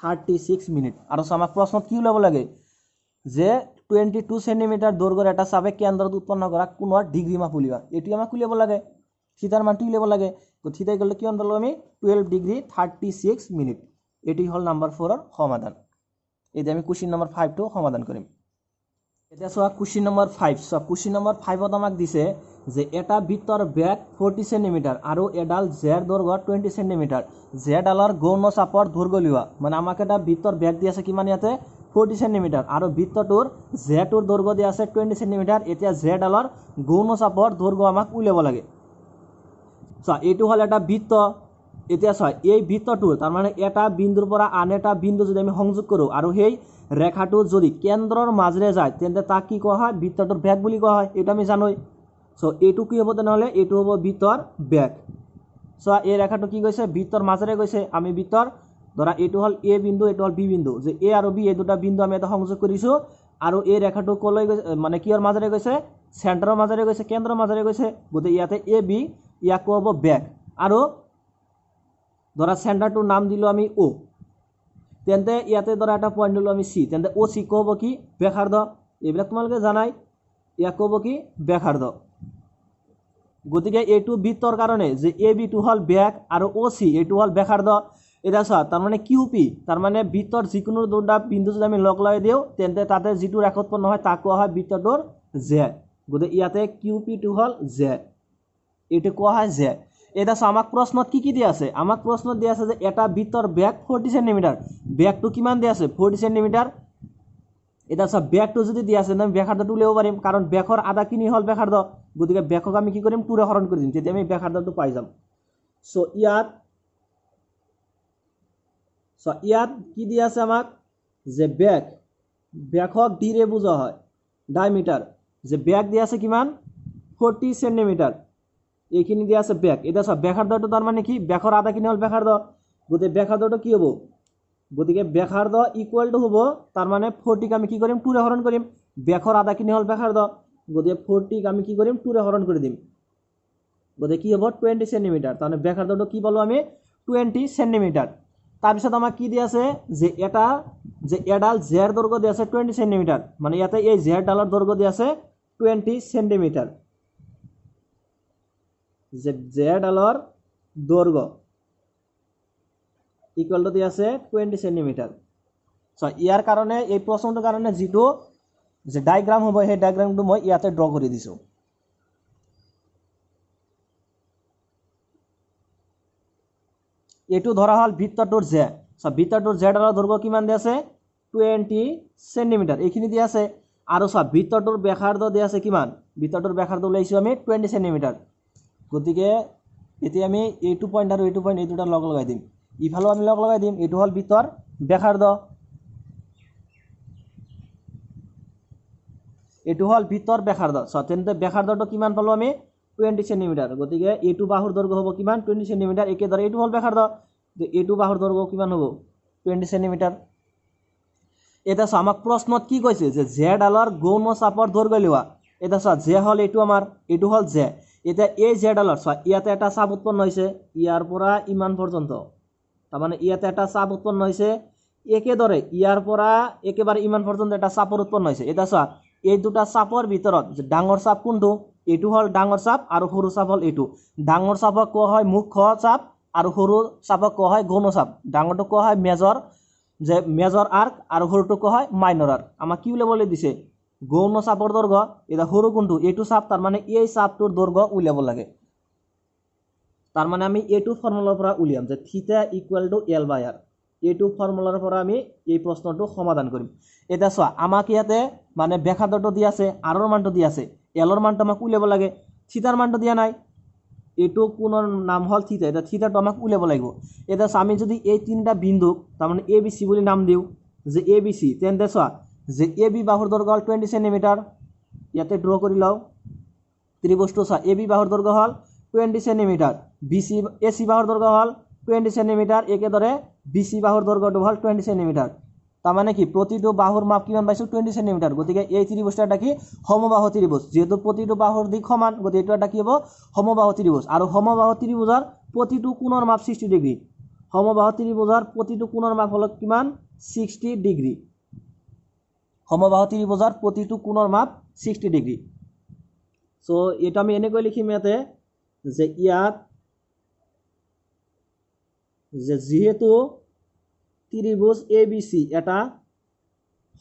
36 মিনিট। আৰু আমাক প্ৰশ্নত কি ওলাব লাগে যে 22 সেন্টিমিটাৰ দৈৰ্ঘ্যৰ এটা চাপে কেন্দ্ৰত উৎপন্ন কৰা কোণৰ ডিগ্ৰী মাপ উলিওৱা। এটি আমাক উলিয়াব লাগে থিটাৰ মানটো উলিয়াব লাগে। তো থিটা ইকুৱেল টু কিমান পালো আমি 12 ডিগ্ৰী 36 মিনিট। এটি হল নাম্বাৰ 4 ৰ সমাধান। এতিয়া আমি কোশ্চেন নাম্বাৰ 5 টো সমাধান কৰিম। এতিয়া চোৱা question number 5 so question number 5 ত আমাক দিছে যে এটা বৃত্তৰ ব্যাস 40 সেন্টিমিটাৰ আৰু এডাল জেড দৈৰ্ঘ্য 20 সেন্টিমিটাৰ জেডালৰ গৌণ চাপৰ দৈৰ্ঘ্য উলিওৱা। মানে আমাক এটা বৃত্তৰ ব্যাস দি আছে কিমান ইয়াতে 40 সেন্টিমিটাৰ আৰু বৃত্তটোৰ জেডৰ দৈৰ্ঘ্য দি আছে 20 সেন্টিমিটাৰ। এতিয়া জেডালৰ গৌণ চাপৰ দৈৰ্ঘ্য আমাক উলিয়াব লাগে। সো এইটো হল এটা বৃত্ত। এতিয়া চোৱা এই বৃত্তটোৰ তাৰ মানে এটা বিন্দুৰ পৰা আন এটা বিন্দু যদি আমি সংযোগ কৰো আৰু সেই ৰেখাটো যদি কেন্দ্ৰৰ মাজেৰে যায় তেন্তে তাক কি কোৱা হয় বৃত্তটোৰ ব্যাস বুলি কোৱা হয়। এটা আমি জানোই। সো এইটো কি হ'ব তেনেহলে এইটো হ'ব বৃত্তৰ ব্যাস। সো এই ৰেখাটো কি গৈছে বৃত্তৰ মাজেৰে গৈছে। আমি বৃত্তৰ ধৰা এইটো হল এ বিন্দু এইটো হল বি বিন্দু যে এ আৰু বি এই দুটা বিন্দু আমি এটা সংযোগ কৰিছো আৰু এই ৰেখাটো কলৈ গৈছে মানে কিহৰ মাজেৰে গৈছে চেণ্টাৰৰ মাজেৰে গৈছে কেন্দ্ৰৰ মাজেৰে গৈছে। গতিকে ইয়াতে এ বি ইয়াক কোৱা হ'ব ব্যাস। আৰু ধৰা চেণ্টাৰটোৰ নাম দিলো আমি ও তেন্তে ইয়াতে ধৰা এটা পয়েন্ট দিলো আমি সি তেন্তে ও সি ক'ব কি ব্যাসাৰ্ধ। এইবিলাক তোমালোকে জানাই ইয়াক ক'ব কি ব্যাসাৰ্ধ। গতিকে এইটো বৃত্তৰ কাৰণে যে এ বি টো হল ব্যাস আৰু ও সি এইটো হল ব্যাসাৰ্ধ। এটা চোৱা তাৰ মানে কিউ পি তাৰ মানে বৃত্তৰ যিকোনো দুটা বিন্দু যদি আমি লগ লগাই দিওঁ তেন্তে তাতে যিটো ৰেখা উৎপন্ন হয় তাক কোৱা হয় বৃত্তটোৰ জেড। গতিকে ইয়াতে কিউ পি টো হল জেড এইটো কোৱা হয় জেড। এটা চোৱা আমাক প্ৰশ্নত কি দিয়া আছে আমাক প্ৰশ্নত দিয়া আছে যে এটা বৃত্তৰ ব্যাস 40 সেন্টিমিটাৰ ব্যাসটো কিমান দিয়া আছে 40 সেন্টিমিটাৰ। এটা চোৱা ব্যাসটো যদি দিয়া আছে আমি ব্যাসাৰ্ধটো উলিয়াব পাৰিম কাৰণ ব্যাসৰ আধা কিনি হল ব্যাসাৰ্ধ। গতিকে ব্যাসক আমি কি কৰিম 2 ৰে হৰণ কৰি দিম তেতিয়া আমি ব্যাসাৰ্ধটো পাই যাম। সো ইয়াত কি দিয়া আছে আমাক যে ব্যাসক ডি ৰে বুজোৱা হয় ডায়মিটাৰ যে ব্যাস দিয়া আছে কিমান 40 সেন্টিমিটাৰ এইখিনি দিয়া আছে ব্যাস। এটা চোৱা ব্যাসাৰ্ধটো তাৰ মানে কি ব্যাসৰ আধা কিনি হল ব্যাসাৰ্ধ। গতিকে ব্যাসাৰ্ধটো কি হ'ব গতিকে ব্যাসাৰ্ধ ইকুৱেল টু হ'ব তাৰ মানে 40 ক আমি কি কৰিম 2 ৰে হৰণ কৰিম ব্যাসৰ আধা কিনি হল ব্যাসাৰ্ধ। গতিকে 40 ক আমি কি কৰিম 2 ৰে হৰণ কৰি দিম। গতিকে কি হ'ব 20 সেন্টিমিটাৰ তাৰ মানে ব্যাসাৰ্ধটো কি পালো আমি 20 সেন্টিমিটাৰ। তাৰপিছত আমাক কি দিয়া আছে যে এডাল জেড দৈৰ্ঘ্য দিয়া আছে 20 সেন্টিমিটাৰ মানে ইয়াতে এই জেড ডালৰ দৈৰ্ঘ্য দিয়া আছে 20 সেন্টিমিটাৰ যে জেড ডালৰ দৈৰ্ঘ্য ইকুৱেল টু দিয়া আছে 20 সেন্টিমিটাৰ। সো ইয়াৰ কাৰণে এই প্ৰশ্নটোৰ কাৰণে যিটো যে ডায়াগ্ৰাম হ'ব সেই ডায়াগ্ৰামটো মই ইয়াতে ড্ৰ কৰি দিছো। এইটো ধৰা হল বৃত্তটোৰ জে। সো বৃত্তটোৰ জে ডালৰ দৈৰ্ঘ্য কিমান দিয়া আছে 20 সেন্টিমিটাৰ এইখিনি দিয়া আছে। আৰু সব বৃত্তটোৰ ব্যাসাৰ্ধ দিয়া আছে কিমান বৃত্তটোৰ ব্যাসাৰ্ধ ওলাইছো আমি 20 সেন্টিমিটাৰ। গতিকে এতিয়া আমি এইটো পয়েন্ট আৰু এইটো পয়েন্ট এই দুটা লগ লগাই দিম ইফালেও আমি লগ লগাই দিম এইটো হল বৃত্তৰ ব্যাসাৰ্ধ। এইটো হল ভিতৰ ব্যাসাৰ্ধ চ তেন্তে ব্যাসাৰ্ধটো কিমান পালো আমি 20 সেন্টিমিটাৰ গতিকে এইটো বাহুৰ দৈৰ্ঘ্য হ'ব কিমান 20 সেন্টিমিটাৰ একেদৰে এইটো হল ব্যাসাৰ্ধ এইটো বাহুৰ দৈৰ্ঘ্য কিমান হ'ব 20 সেন্টিমিটাৰ এটা চ আমাক প্ৰশ্নত কি কৈছে যে জে ডালৰ গৌণ চাপৰ দৈৰ্ঘ্য লোৱা এটা চ জে হল এইটো আমাৰ এইটো হল জে এটা এই জে ডালৰ চ ইয়াতে এটা চাপ উৎপন্ন হৈছে ইয়াৰ পৰা ইমান পৰ্যন্ত তাৰ মানে ইয়াতে এটা চাপ উৎপন্ন হৈছে একেদৰে ইয়াৰ পৰা একেবাৰে ইমান পৰ্যন্ত এটা চাপৰ উৎপন্ন হৈছে এটা চ এই দুটা চাপৰ ভিতৰত যে ডাঙৰ চাপ কোনটো এইটো হল ডাঙৰ চাপ আৰু সৰু চাপ হল এইটো ডাঙৰ চাপক কোৱা হয় মুখ্য চাপ আৰু সৰু চাপক কোৱা হয় গৌণ চাপ ডাঙৰটো কোৱা হয় মেজৰ যে মেজৰ আৰ্ক আৰু সৰুটো কোৱা হয় মাইনৰ আৰ্ক আমাক কি উলিয়াবলৈ দিছে গৌণ চাপৰ দৈৰ্ঘ্য এটা সৰু কোনটো এইটো চাপ তাৰ মানে এই চাপটোৰ দৈৰ্ঘ্য উলিয়াব লাগে তাৰ মানে আমি এইটো ফৰ্মুলাৰ পৰা উলিয়াম যে theta equal to L by R এইটো ফৰ্মুলাৰ পৰা আমি এই প্ৰশ্নটো সমাধান কৰিম এটা চোৱা আমাক ইয়াতে মানে ব্যাসাৰ্ধটো দিয়া আছে আৰৰ মানটো দিয়া আছে এলৰ মানটো আমাক উলিয়াব লাগে থিটাৰ মানটো দিয়া নাই এইটো কোণৰ নাম হল থিটা এটা থিটাটো আমাক উলিয়াব লাগিব এটা আমি যদি এই তিনটা বিন্দুক তাৰ মানে এ বি সি বুলি নাম দিও যে এ বি সি তেন্তে চোৱা যে এ বি বাহুৰ দৈৰ্ঘ্য হল 20 সেন্টিমিটাৰ ইয়াতে ড্ৰ কৰি লও ত্ৰিভুজটো চোৱা এ বি বাহুৰ দৈৰ্ঘ্য হল 20 সেন্টিমিটাৰ বিসি এসি বাহুৰ দৈৰ্ঘ্য হল 20 সেন্টিমিটাৰ একেদৰে বিসি বাহুৰ দৈৰ্ঘ্যটো হল 20 সেন্টিমিটাৰ তাৰ মানে কি প্ৰতিটো বাহুৰ মাপ কিমান পাইছো 20 সেন্টিমিটাৰ গতিকে এই ত্ৰিভুজটা এটা কি সমবাহু ত্ৰিভুজ যেহেতু প্ৰতিটো বাহুৰ দিক সমান গতিকে এইটো এটা কি হ'ব সমবাহু ত্ৰিভুজ আৰু সমবাহু ত্ৰিভুজৰ প্ৰতিটো কোণৰ মাপ 60 ডিগ্ৰী সমবাহু ত্ৰিভুজৰ প্ৰতিটো কোণৰ মাপ হল কিমান 60 ডিগ্ৰী সমবাহু ত্ৰিভুজৰ প্ৰতিটো কোণৰ মাপ 60 ডিগ্ৰী সো এটা আমি এনেকৈ লিখিম ইয়াতে যে ইয়াত যে যেহেতু ত্রিভুজ এবিসি এটা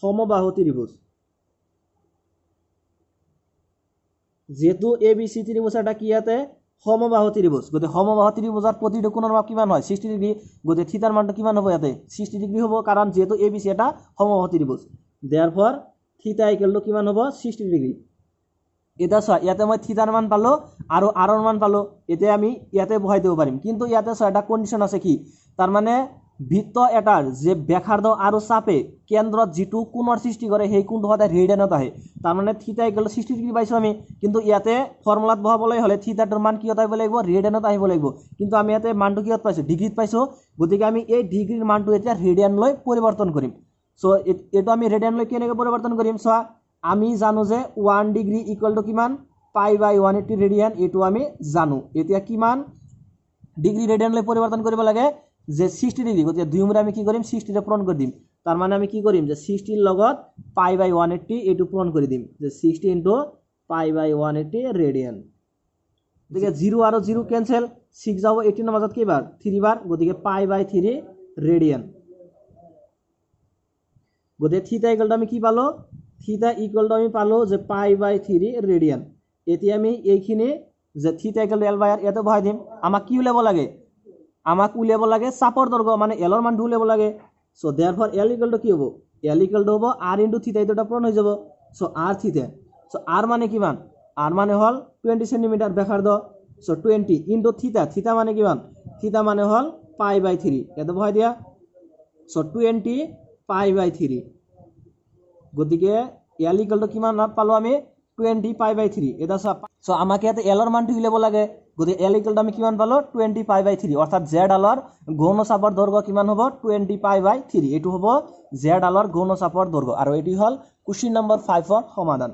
সমবাহু ত্রিভুজ যেহেতু এবিসি ত্রিভুজ এটা কি ইয়াতে সমবাহু ত্রিভুজ গতে সমবাহু ত্ৰিভুজৰ প্ৰতিটো কোণৰ মাপ কিমান হয় 60 ডিগ্ৰী গতে থিটাৰ মানটো কিমান হ'ব ইয়াতে 60 ডিগ্ৰী হ'ব কাৰণ যেহেতু এবিসি এটা সমবাহু ত্ৰিভুজ therefore থিটা ইকুৱেল টু কিমান হ'ব 60 ডিগ্ৰী এটা চোৱা ইয়াতে মই থিটাৰ মান পালো আৰু আৰৰ মান পালো এতিয়া আমি ইয়াতে বহাই দিব পাৰিম কিন্তু ইয়াতে চোৱা এটা কন্ডিশন আছে কি তাৰ মানে বৃত্ত এটাৰ যে ব্যাসাৰ্ধ আৰু চাপে কেন্দ্ৰত যেটো কোণৰ সৃষ্টি কৰে সেই কোণটো সদায় ৰেডিয়ানত আহে তাৰ মানে থিটা ইকুৱেল 60 ডিগ্ৰী পাইছো আমি কিন্তু ইয়াতে ফৰ্মুলাত বহাবলৈ হলে থিটাৰ মান কিহত আহিব লাগিব ৰেডিয়ানত আহিব লাগিব কিন্তু আমি ইয়াতে মানটো কিহত পাইছো ডিগ্ৰীত পাইছো গতিকে আমি এই ডিগ্ৰীৰ মানটো এতিয়া ৰেডিয়ানলৈ পৰিৱৰ্তন কৰিম সো এটো আমি ৰেডিয়ানলৈ কেনেকৈ পৰিৱৰ্তন কৰিম চোৱা আমি জানো যে 1 ডিগ্ৰী ইকুৱেল টু কিমান পাই বাই 180 ৰেডিয়ান এটো আমি জানো এতিয়া কিমান ডিগ্ৰী ৰেডিয়ানলৈ পৰিৱৰ্তন কৰিব লাগে যে 60 ডিগ্ৰী গতিকে দুই মুৰে আমি কি কৰিম 60 ৰে পূৰণ কৰি দিম তাৰ মানে আমি কি কৰিম যে 60 ৰ লগত পাই বাই 180 এটো পূৰণ কৰি দিম যে 60 ইনটু পাই বাই 180 ৰেডিয়ান গতিকে 0 আৰু 0 কেনসেল 6 যাব 18 ৰ মাজত কেইবাৰ 3 বাৰ গতিকে পাই বাই 3 ৰেডিয়ান গতিকে থিটা ইকুৱেল টু আমি কি পালো থিটা ইকুৱেল টু আমি পালো যে পাই বাই 3 ৰেডিয়ান এতিয়া আমি এইখিনি যে theta equal to L by R এটো বহাই দিম আমাক কি উলিয়াব লাগে আমাক উলিয়াব লাগে চাপৰ দৈৰ্ঘ্য মানে এলৰ মানটো উলিয়াব লাগে so therefore L equal to কি হ'ব এল ইকুৱেল টু হ'ব আৰ ইনটু থিটা এটা পূৰণ হৈ যাব সো আৰ থিটা সো আৰ মানে কিমান আৰ মানে হল 20 সেন্টিমিটাৰ ব্যাসাৰ্ধ সো 20 ইনটু থিটা থিটা মানে কিমান থিটা মানে হল পাই বাই 3 এটো বহাই দিয়া সো 20 পাই বাই 3 গতিকে এল ইকুৱেল টু কিমান পালো আমি 20 পাই বাই 3 এটা সো আমাক ইয়াতে এলৰ মানটো উলিয়াব লাগে গতি এল ইকুৱেল টু আমি কিমান পালো 20 পাই বাই 3 অৰ্থাৎ জে ডালৰ গৌণ চাপৰ দৈৰ্ঘ্য কিমান হ'ব 20 পাই বাই 3 এটো হ'ব জে ডালৰ গৌণ চাপৰ দৈৰ্ঘ্য আৰু এটি হল কোশ্চেন নম্বৰ 5 ৰ সমাধান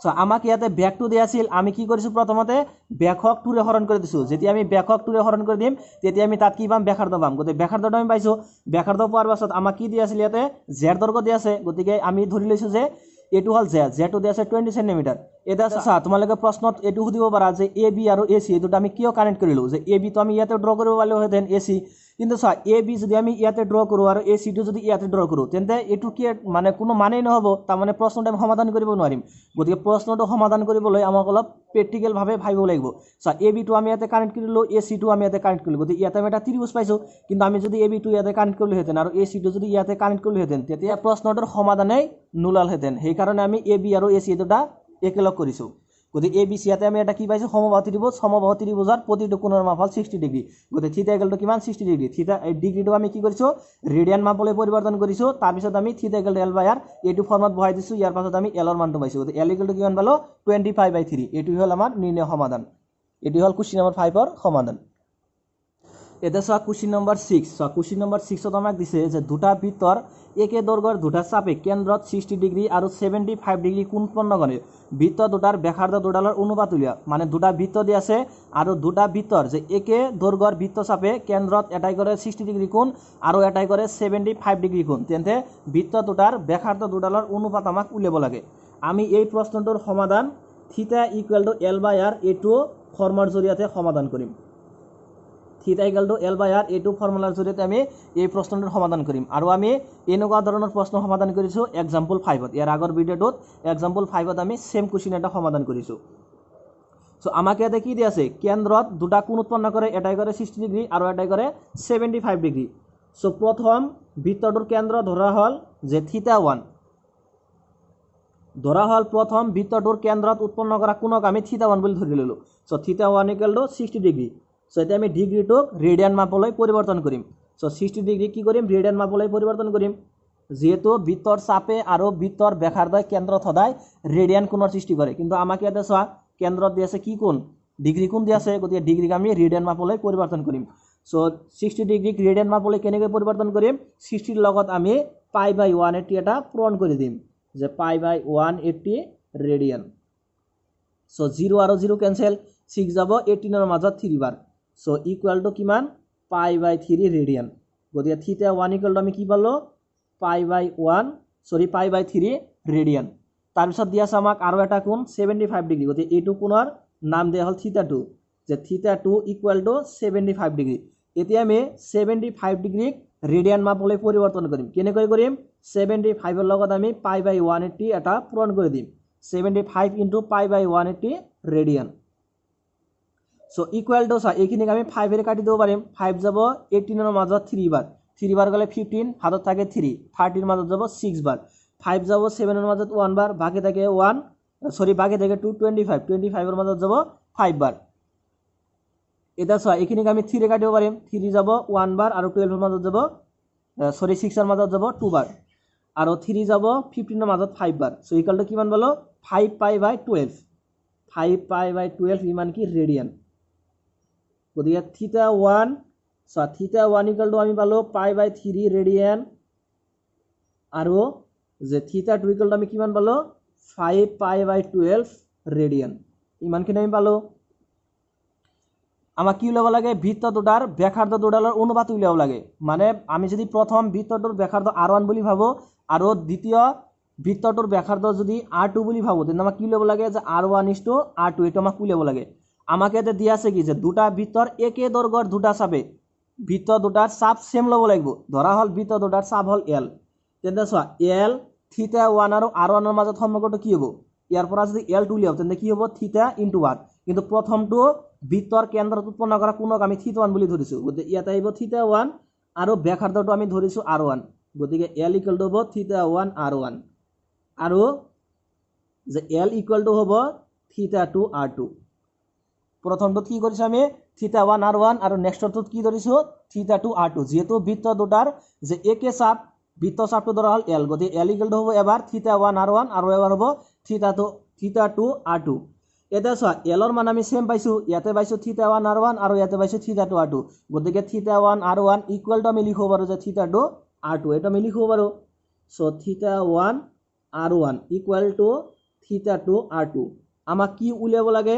সো আমাক ইয়াতে ব্যাকটো দিয়া আছিল আমি কি কৰিছো প্ৰথমতে ব্যাকক 2 ৰে হৰণ কৰি দিছো যেতিয়া আমি ব্যাকক 2 ৰে হৰণ কৰি দিম তেতিয়া আমি তাত কি পাম ব্যাসাৰ্ধ পাম গতি ব্যাসাৰ্ধটো আমি পাইছো ব্যাসাৰ্ধ পোৱাৰ পাছত আমাক কি দিয়া আছিল ইয়াতে জেড দৈৰ্ঘ্য দিয়া আছে গতিকে আমি ধৰি লৈছো যে এটো হল জেড দিয়া আছে 20 সেন্টিমিটাৰ এটা চা তোমালোকে প্ৰশ্নত এটো সুধিব পাৰা যে এ বি আৰু এ সি এটো আমি কিয় কানেক্ট কৰিলো যে এ বি তো আমি ইয়াতে ড্ৰ কৰিব পালো হেতেন এ সি কিন্তু চা এ বি যদি আমি ইয়াতে ড্ৰ কৰো আৰু এ সি টো যদি ইয়াতে ড্ৰ কৰো তেন্তে এটো কি মানে কোনো মানেই নহব তাৰ মানে প্ৰশ্নটো আমি সমাধান কৰিব নোৱাৰিম গতিকে প্ৰশ্নটো সমাধান কৰিবলৈ আমাক অলপ প্ৰেক্টিক্যাল ভাৱে ভাবিব লাগিব চা এ বি টো আমি ইয়াতে কানেক্ট কৰিলো এ সি টো আমি ইয়াতে কানেক্ট কৰিলো গতিকে ইয়াতে আমি এটা ত্ৰিভুজ পাইছো কিন্তু আমি যদি এ বি টো ইয়াতে কানেক্ট কৰিলো হেতেন আৰু এ সি টো যদি ইয়াতে কানেক্ট কৰিলো হেতেন তেতিয়া প্ৰশ্নটোৰ সমাধানেই নোলাল হেতেন সেই কাৰণে আমি এ বি আৰু এ সি দুটা একেলগ কৰিছো গতিকে এ বি চি ইয়াতে আমি এটা কি পাইছোঁ সমবাহু ত্ৰিভুজৰ প্ৰতিটো কোণৰ মাপ হ'ল 60 ডিগ্ৰী। গতিকে থিটা ইকুৱেল টু কিমান 60 ডিগ্ৰী। থিটা ডিগ্ৰীটো আমি কি কৰিছোঁ ৰেডিয়ান মাপলৈ পৰিৱৰ্তন কৰিছোঁ। তাৰপিছত আমি theta equal to L by R এইটো ফৰ্মত বহাই দিছোঁ। ইয়াৰ পাছত আমি এলৰ মানটো পাইছোঁ। গতিকে এল ইকুৱেল টু কিমান পালোঁ 25/3। এইটো হ'ল আমাৰ নিৰ্ণয় সমাধান। এটি হল কুৱেশ্যন নম্বৰ 5 সমাধান। এটা চোৱা কুৱেশ্যন নম্বৰ 6। চোৱা কুৱেশ্যন নম্বৰ 6ত আমাক দিছে যে দুটা বৃত্তৰ একে দৈৰ্ঘ্যৰ দুটা চাপে কেন্দ্ৰত 60 ডিগ্ৰী আৰু 75 ডিগ্ৰী কোণ উৎপন্ন কৰে। বৃত্ত দুটাৰ ব্যাসাৰ্ধ দুডালৰ অনুপাত উলিওৱা। মানে দুটা বৃত্ত দি আছে আৰু দুটা বৃত্তৰ যে একে দৈৰ্ঘ্যৰ বৃত্ত চাপে কেন্দ্ৰত এটাই কৰে 60 ডিগ্ৰী কোণ আৰু এটাই কৰে 75 ডিগ্ৰী কোণ। তেন্তে বৃত্ত দুটাৰ ব্যাসাৰ্ধ দুডালৰ অনুপাত আমাক উলিয়াব লাগে। আমি এই প্ৰশ্নটোৰ সমাধান theta equal to L by R এইটো ফৰ্মাৰ জৰিয়তে সমাধান কৰিম। Theta equal to L by R এইটো ফৰ্মুলাৰ জৰিয়তে আমি এই প্ৰশ্নটোৰ সমাধান কৰিম। আৰু আমি এনেকুৱা ধৰণৰ প্ৰশ্ন সমাধান কৰিছোঁ এক্সাম্পল 5ত। ইয়াৰ আগৰ ভিডিঅ'টোত এক্সাম্পল 5ত আমি সেম কুৱেশ্যন এটা সমাধান কৰিছোঁ। সো আমাকে ইয়াতে কি দিয়া আছে কেন্দ্ৰত দুটা কোণ উৎপন্ন কৰে। এটাই কৰে 60 ডিগ্ৰী আৰু এটাই কৰে 75 ডিগ্ৰী। সো প্ৰথম বৃত্তটোৰ কেন্দ্ৰ ধৰা হ'ল যে থিটা 1। ধৰা হ'ল প্ৰথম বৃত্তটোৰ কেন্দ্ৰত উৎপন্ন কৰা কোণক আমি থিটা 1 বুলি ধৰি ললোঁ। সো থিটা 1 ইকুৱেল টু 60 ডিগ্ৰী। সো এতিয়া আমি ডিগ্ৰীটোক ৰেডিয়ান মাপলৈ পৰিৱৰ্তন কৰিম। সো 60 ডিগ্ৰী কি কৰিম ৰেডিয়ান মাপলৈ পৰিৱৰ্তন কৰিম। যেহেতু বৃত্তৰ চাপে আৰু বৃত্তৰ ব্যাসাৰ্ধই কেন্দ্ৰত সদায় ৰেডিয়ান কোণৰ সৃষ্টি কৰে। কিন্তু আমাক ইয়াতে চোৱা কেন্দ্ৰত দি আছে কি কোণ ডিগ্ৰী কোণ দি আছে। গতিকে ডিগ্ৰীক আমি ৰেডিয়ান মাপলৈ পৰিৱৰ্তন কৰিম। সো 60 ডিগ্ৰীক ৰেডিয়ান মাপলৈ কেনেকৈ পৰিৱৰ্তন কৰিম 60ৰ লগত আমি π/180 এটা পূৰণ কৰি দিম যে π/180 ৰেডিয়ান। সো 0 আৰু 0 কেনসেল 6 যাব 18ৰ মাজত 3 বাৰ। সো ইকুৱেল টু কিমান π/3 ৰেডিয়ান। গতিকে থিটা 1 ইকুৱেল টু আমি কি পালোঁ π/3 ৰেডিয়ান। তাৰপিছত দিয়া আছে আমাক আৰু এটা কোণ 75 ডিগ্ৰী। গতিকে এইটো কোণৰ নাম দিয়া হ'ল থিটা 2 যে থিটা 2 ইকুৱেল টু 75 ডিগ্ৰী। এতিয়া আমি 75 ডিগ্ৰীক ৰেডিয়ান মাপলৈ পৰিৱৰ্তন কৰিম। কেনেকৈ কৰিম 75ৰ লগত আমি π/180 এটা পূৰণ কৰি দিম। 75 into π/180 radian. So equal to চা এইখিনিক আমি 5 এৰে কাটি দিব পাৰিম। 5 যাব 18ৰ মাজত 3 বাৰ। 3 বাৰ গ'লে 15 হাতত থাকে 3 30ৰ মাজত যাব 6 বাৰ। 5 যাব 7ৰ মাজত 1 বাৰ বাকি থাকে 25ৰ মাজত যাব 5 বাৰ। এটা চোৱা এইখিনিক আমি 3 ৰে কাটিব পাৰিম। 3 যাব 1 বাৰ আৰু 12ৰ মাজত যাব 6ৰ মাজত যাব 2 বাৰ আৰু 3 যাব 15ৰ মাজত 5 বাৰ। সো ইকুৱেল টু কিমান পালো 5π/12 5π/12 ইমান কি ৰেডিয়ান। গতিকে থিটা 1 সো থিটা 1 ইকুৱেল টু আমি পালো π/3 ৰেডিয়ান আৰু যে থিটা 2 ইকুৱেল টু আমি কিমান পালো 5π/12 ৰেডিয়ান। ইমানখিনি আমি পালো। আমাক কি উলিয়াব লাগে বৃত্ত দুটাৰ ব্যাসাৰ্ধ দুডালৰ অনুপাত উলিয়াব লাগে। মানে আমি যদি প্ৰথম বৃত্তটোৰ ব্যাসাৰ্ধ r1 বুলি ভাবো আৰু দ্বিতীয় বৃত্তটোৰ ব্যাসাৰ্ধ যদি r2 বুলি ভাবো তেন্তে আমাক কি উলিয়াব লাগে যে r1 = r2 এটা আমাক উলিয়াব লাগে। আমাকে এটা দিয়া আছে কি যে দুটা বৃত্তৰ একে দৈৰ্ঘ্যৰ দুটা চাপে বৃত্ত দুটাৰ চাপ সেম ল'ব লাগিব। ধৰা হ'ল বৃত্ত দুটাৰ চাপ হ'ল l। তেন্তে চোৱা l থিটা 1 আৰু r1 ৰ মাজত সম্পৰ্কটো কি হ'ব ইয়াৰ পৰা যদি l টো উলিয়াও তেন্তে কি হ'ব থিটা ইনটু r। কিন্তু প্ৰথমটো বৃত্তৰ কেন্দ্ৰত উৎপন্ন কৰা কোণক আমি থিটা 1 বুলি ধৰিছো। গতিকে ইয়াত আহিব থিটা 1 আৰু ব্যাসাৰ্ধটো আমি ধৰিছো r1। গতিকে l ইকুৱেল টু হ'ব থিটা 1 r1 আৰু যে l ইকুৱেল টু হ'ব থিটা 2 r2। প্ৰথমটো কি কৰিছো আমি থিটা 1 r1 আৰু নেক্সটটোত কি ধৰিছো থিটা 2 r2। যেহেতু বৃত্ত দুটাৰ যে একে চাপ বৃত্ত চাপটো ধৰা হ'ল l। গতিকে l ইকুৱেল টু হ'ব এবাৰ থিটা 1 r1 আৰু এবাৰ হ'ব থিটা 2 r2। এটা চোৱা এলৰ মান আমি সেম পাইছো। ইয়াতে পাইছো থিটা 1 r1 আৰু ইয়াতে পাইছো থিটা 2 r2। গতিকে থিটা 1 r1 ইকুৱেল টু আমি লিখিব পাৰো যে থিটা 2 r2 এটা আমি লিখিব পাৰো। সো থিটা 1 r1 ইকুৱেল টু থিটা 2 r2। আমাক কি উলিয়াব লাগে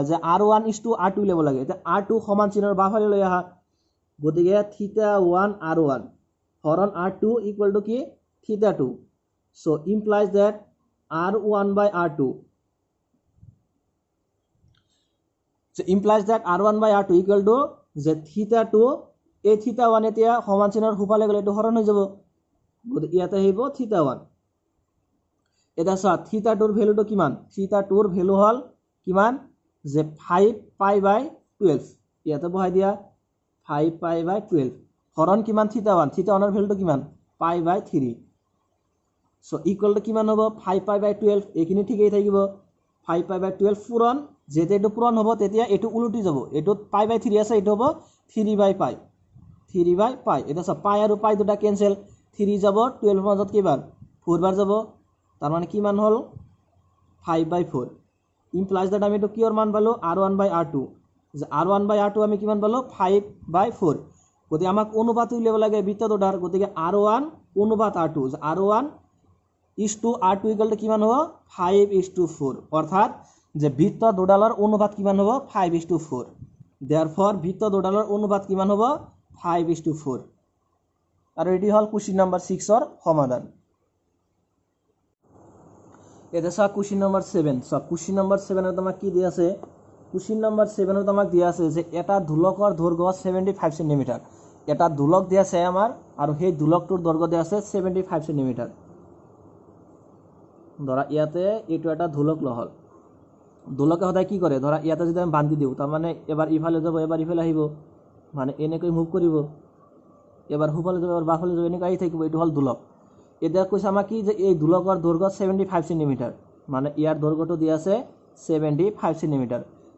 যে r1 = r2 উলিয়াব লাগে। এটা r2 সমান চিহ্নৰ বাওঁফালে লৈ আহা। গতিকে থিটা 1 r1 হৰণ r2 ইকুৱেল টু কি থিটা 2। So implies that r1/r2 r1/r2 equal to যে থিটা 2 এই থিটা 1 এতিয়া সমান চিহ্নৰ সোঁফালে গ'লে এইটো হৰণ হৈ যাব। গতিকে ইয়াতে আহিব থিটা 1। এটা চোৱা থিটা 2ৰ ভ্যালুটো কিমান থিটা 2ৰ ভ্যালু হ'ল কিমান যে 5π/12। ইয়াতে বহাই দিয়া 5π/12 হৰণ কিমান থিটা 1 থিটা 1ৰ ভ্যালুটো কিমান π/3। সো ইকুৱেল টু কিমান হ'ব 5π/12 এইখিনি ঠিকই থাকিব 5π/12 পূৰণ যেতিয়া এইটো পূৰণ হ'ব তেতিয়া এইটো উলটি যাব এইটোত π/3 আছে এইটো হ'ব 3/π 3/π এটা সব পাই আৰু পাই দুটা ক্যান্সেল 3 যাব 12 এর মাজত কিমান 4 বার যাব তার মানে কি মান হল 5/4 ইমপ্লাইজ দ্যাট আমি এটো কিয়র মান পালো r1/r2 যে r1/r2 আমি কিমান পালো 5/4 গতি আমাক অনুপাত উলিয়াব লাগে বৃত্ত দুটাৰ গতিকে r1 অনুপাত r2 r1 r2 equal to কিমান হ'ব 5:4 অর্থাৎ যে বৃত্ত দুডালৰ অনুপাত কিমান হ'ব 5:4 দেয়াৰফৰ বৃত্ত দুডালৰ অনুপাত কিমান হ'ব 5:4 আৰু এটি হল কোশ্চেন নাম্বার 6 এর সমাধান এটা সা কোশ্চেন নাম্বার 7 সব কোশ্চেন নাম্বার 7 এর তোমাক কি দিয়া আছে কোশ্চেন নাম্বার 7 এর তোমাক দিয়া আছে যে এটা ধুলকৰ দৈৰ্ঘ্য 75 সেমি এটা ধুলক দিয়া আছে আমাৰ আৰু সেই ধুলকটোৰ দৈৰ্ঘ্য দিয়া আছে 75 সেমি ধৰা ইয়াতে এটো এটা ধুলক লহল ধুলকে সদায় কি কৰে ধৰা ইয়াতে যদি আমি বান্ধি দিও তাৰ মানে এবাৰ ইফালে যাব এবাৰ ইফালে আহিব মানে এনেকৈ মুভ কৰিব এবাৰ হুফালে যাব এবাৰ বাফালে যাব এনেকৈ আহি থাকিব এটো হল ধুলক এটা কৈছে আমাক কি যে এই ধুলকৰ দৈৰ্ঘ্য 75 সেমি মানে ইয়াৰ দৈৰ্ঘ্যটো দিয়া আছে 75 সেমি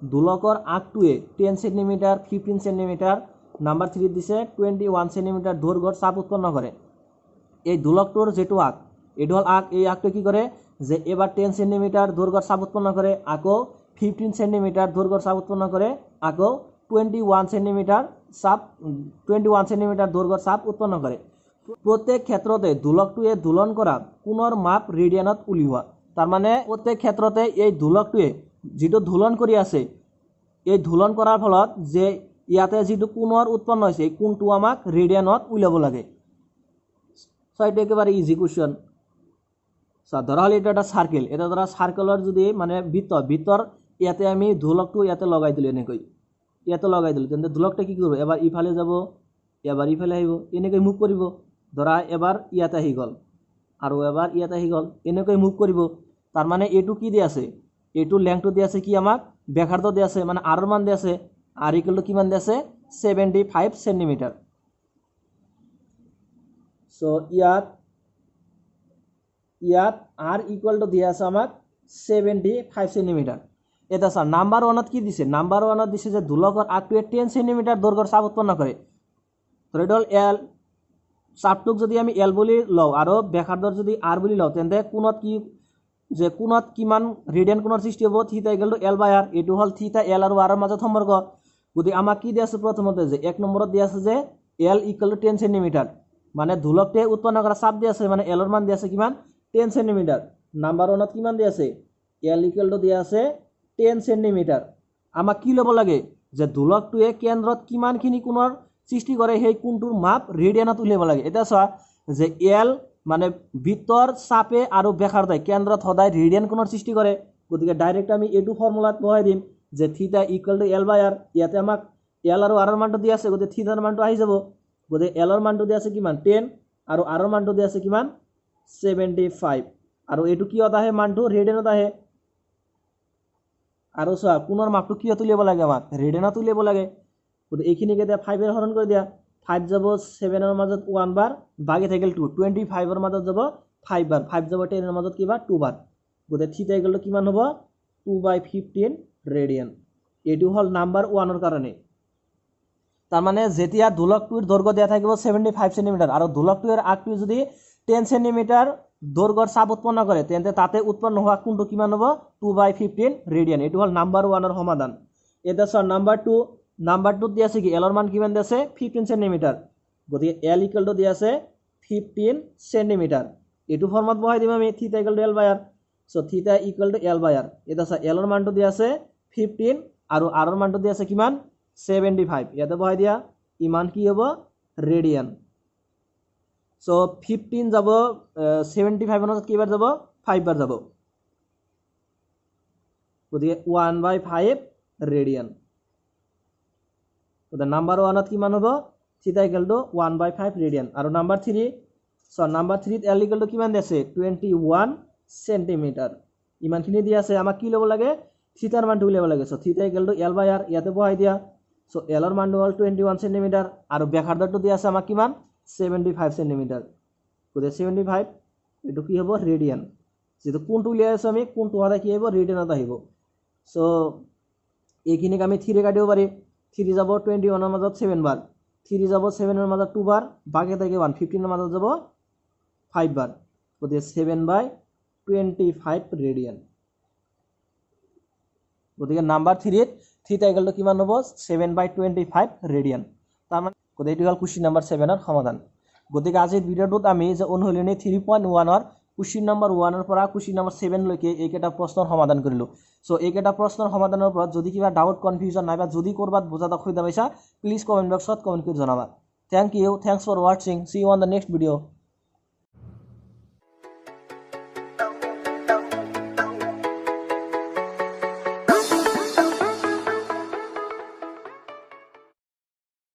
ধুলকৰ আগটোৱে 10 সেমি 15 সেমি নাম্বাৰ 3 দিছে 21 সেমি দৈৰ্ঘ্যৰ চাপ উৎপন্ন কৰে এই ধুলকটোৰ যেটো আগ এটো হল আগ এই আগটো কি কৰে যে এবাৰ 10 সেমি দৈৰ্ঘ্যৰ চাপ উৎপন্ন কৰে আকৌ 15 সেমি দৈৰ্ঘ্যৰ চাপ উৎপন্ন কৰে আকৌ 21 সেমি চাপ 21 সেমি দৈৰ্ঘ্যৰ চাপ উৎপন্ন কৰে প্ৰত্যেক ক্ষেত্ৰতে ধুলকটোৱে দোলন কৰা কোণৰ মাপ ৰেডিয়ানত উলিওৱা তাৰ মানে প্ৰত্যেক ক্ষেত্ৰতে এই ধুলকটোৱে যেটো দোলন কৰি আছে এই দোলন কৰাৰ ফলত যে ইয়াতে যেটো কোণৰ উৎপন্ন হৈছে এই কোণটো আমাক ৰেডিয়ানত উলিয়াব লাগে সো এটা একেবাৰে ইজি কোশ্চেন ধৰা হল এটা সাৰ্কেল এটা ধৰা সাৰ্কেলৰ যদি মানে বৃত্তৰ ইয়াতে আমি ধুলকটো ইয়াতে লগাই দিলো এনেকৈ ইয়াতে লগাই দিলো তেন্তে ধুলকটা কি কৰিব এবাৰ ইফালে যাব এবাৰ ইফালে আহিব এনেকৈ মুভ কৰিব ধৰা এবাৰ ইয়াতে আহি গল আৰু এবাৰ ইয়াতে আহি গল এনেকৈ মুভ কৰিব তাৰ মানে এটো কি দি আছে এটো লেংথটো দি আছে কি আমাক ব্যাসাৰ্ধ দি আছে মানে r মান দি আছে r ইকুয়াল টু কিমান দি আছে 75 সেমি সো ইয়াত r ইকুয়াল টু দিয়া আছে আমাক 75 সেমি এটা স্যার নাম্বার 1 কি দিছে নাম্বার 1 দিছে যে ধুলকৰ আগটোৱে 10 সেমি দৈৰ্ঘ্যৰ চাপ উৎপন্ন কৰে থ্ৰেডল এল চাপটোক যদি আমি এল বুলি লও আৰু ব্যাসাৰ্ধৰ যদি r বুলি লও তেন্তে কোণত কি যে কোণত কিমান ৰেডিয়ান কোণৰ সৃষ্টি হ'ব থিটা ইকুয়াল টু l/r এটো হল থিটা l আৰু r ৰ মাজত সম্পৰ্ক গতি আমাক কি দি আছে প্ৰথমতে যে এক নম্বৰত দি আছে যে l ইকুয়াল টু 10 সেমি মানে ধুলকটোৱে উৎপন্ন কৰা চাপ দি আছে মানে l ৰ মান দি আছে কিমান 10 সেমি নাম্বার 1 ত কিমান দি আছে l ইকুয়াল টু দি আছে 10 সেমি আমাক কি ল'ব লাগে যে ধুলকটোৱে কেন্দ্ৰত কিমানখিনি কোণৰ সৃষ্টি কৰে সেই কোণটোৰ মাপ ৰেডিয়ানত উলিয়াব লাগে এটা চোৱা যে l মানে বৃত্তৰ চাপে আৰু ব্যাসাৰ্ধই কেন্দ্ৰত সদায় ৰেডিয়ান কোণৰ সৃষ্টি কৰে গতিকে ডাইৰেক্ট আমি এটো ফৰ্মুলাত বহাই দিম যে থিটা ইকুয়াল টু l/r ইয়াতে আমাক l আৰু r ৰ মানটো দি আছে গতিকে থিটাৰ মানটো আহি যাব গতিকে l ৰ মানটো দি আছে কিমান 10 আৰু r ৰ মানটো দি আছে কিমান 75 আৰু এটো কিয়ত আহে মানটো ৰেডিয়ানত আহে আৰু চোৱা কোণৰ মাপটো কিয়ত উলিয়াব লাগে আমাক ৰেডিয়ানত উলিয়াব লাগে গতিকে এইখিনিকে দিয়া 5 এৰ হৰণ কৰি দিয়া 5 যাব 7 এর মাজত 1 বার ভাগে থাকিল 2 25 এর মাজত যাব 5 বার 5 যাব 10 এর মাজত কিবা 2 বার গতে থিটা ইকুয়াল টু কিমান হ'ব 2/15 রেডিয়ান এটো হল নাম্বার 1 এর কারণে তার মানে যেতিয়া ধুলকটোৰ দৈৰ্ঘ্য দিয়া থাকিব 75 সেমি আৰু ধুলকটোৰ আগটো যদি 10 সেমি দৈৰ্ঘ্যৰ চাপ উৎপন্ন কৰে তেন্তে তাতে উৎপন্ন হোৱা কোণটো কিমান হ'ব 2/15 রেডিয়ান এটো হল নাম্বার 1 এর সমাধান এটা সর নাম্বার 2 দিয়া আছে কি l এর মান কিমান দিয়া আছে 15 সেমি গতিকে l ইকুয়াল টু দিয়া আছে 15 সেমি এটো ফর্মত বহাই দিম আমি থিটা ইকুয়াল টু l/r সো থিটা ইকুয়াল টু l/r এটা সর l এর মানটো দিয়া আছে 15 আৰু r এর মানটো দিয়া আছে কিমান 75 ইয়াতে বহাই দিয়া ইমান কি হ'ব রেডিয়ান সো 15 যাব 75 এর মাজত কিবার যাব 5 বার যাব গতিকে 1/5 রেডিয়ান তো নাম্বার 1 ত কিমান হ'ব থিটা ইকুয়াল টু 1/5 রেডিয়ান আৰু number 3 so number 3 to l equal to কিমান দি আছে 21 সেমি ইমানখিনি দি আছে আমাক কি ল'ব লাগে থিটাৰ মানটো উলিয়াব লাগে সো থিটা ইকুয়াল টু l/r ইয়াতে বহাই দিয়া সো l এর মানটো হল 21 সেমি আৰু ব্যাসাৰ্ধটো দি আছে আমাক কিমান 75 সেমি গতিকে 75 এটো কি হ'ব রেডিয়ান যেহেতু কোনটো উলিয়াই আছো আমি কোনটো সদায় কি আহিব ৰিটেনত আহিব সো এইখিনিক আমি 3 কাটিব পাৰি 3 যাব 21 ৰ মাজত 7 বাৰ 3 যাব 7 ৰ মাজত 2 বাৰ বাকি থাকে 115 ৰ মাজত যাব 5 বাৰ গতিকে 7/25 ৰেডিয়ান গতিকে নাম্বাৰ 3 ত থিটা ইকুৱেল টু কিমান হ'ব 7/25 ৰেডিয়ান তাৰমানে গতিকে এইটো হ'ল কুৱেশ্যন নাম্বাৰ 7 ৰ সমাধান গতিকে আজিৰ ভিডিঅ'টোত আমি যে অনুশীলনী 3.1 ৰ কুৱেশ্যন নাম্বাৰ 1 ৰ পৰা কুৱেশ্যন নাম্বাৰ 7 লৈকে এইকেইটা প্ৰশ্নৰ সমাধান কৰিলো সো এইকেইটা প্ৰশ্নৰ সমাধানৰ ওপৰত যদি কিবা ডাউট কনফিউজন নাইবা যদি কৰবাত বুজাত অসুবিধা পাইছা প্লিজ কমেন্ট বক্সত কমেন্ট কৰি জনাবা thank you thanks for watching see you on the next video'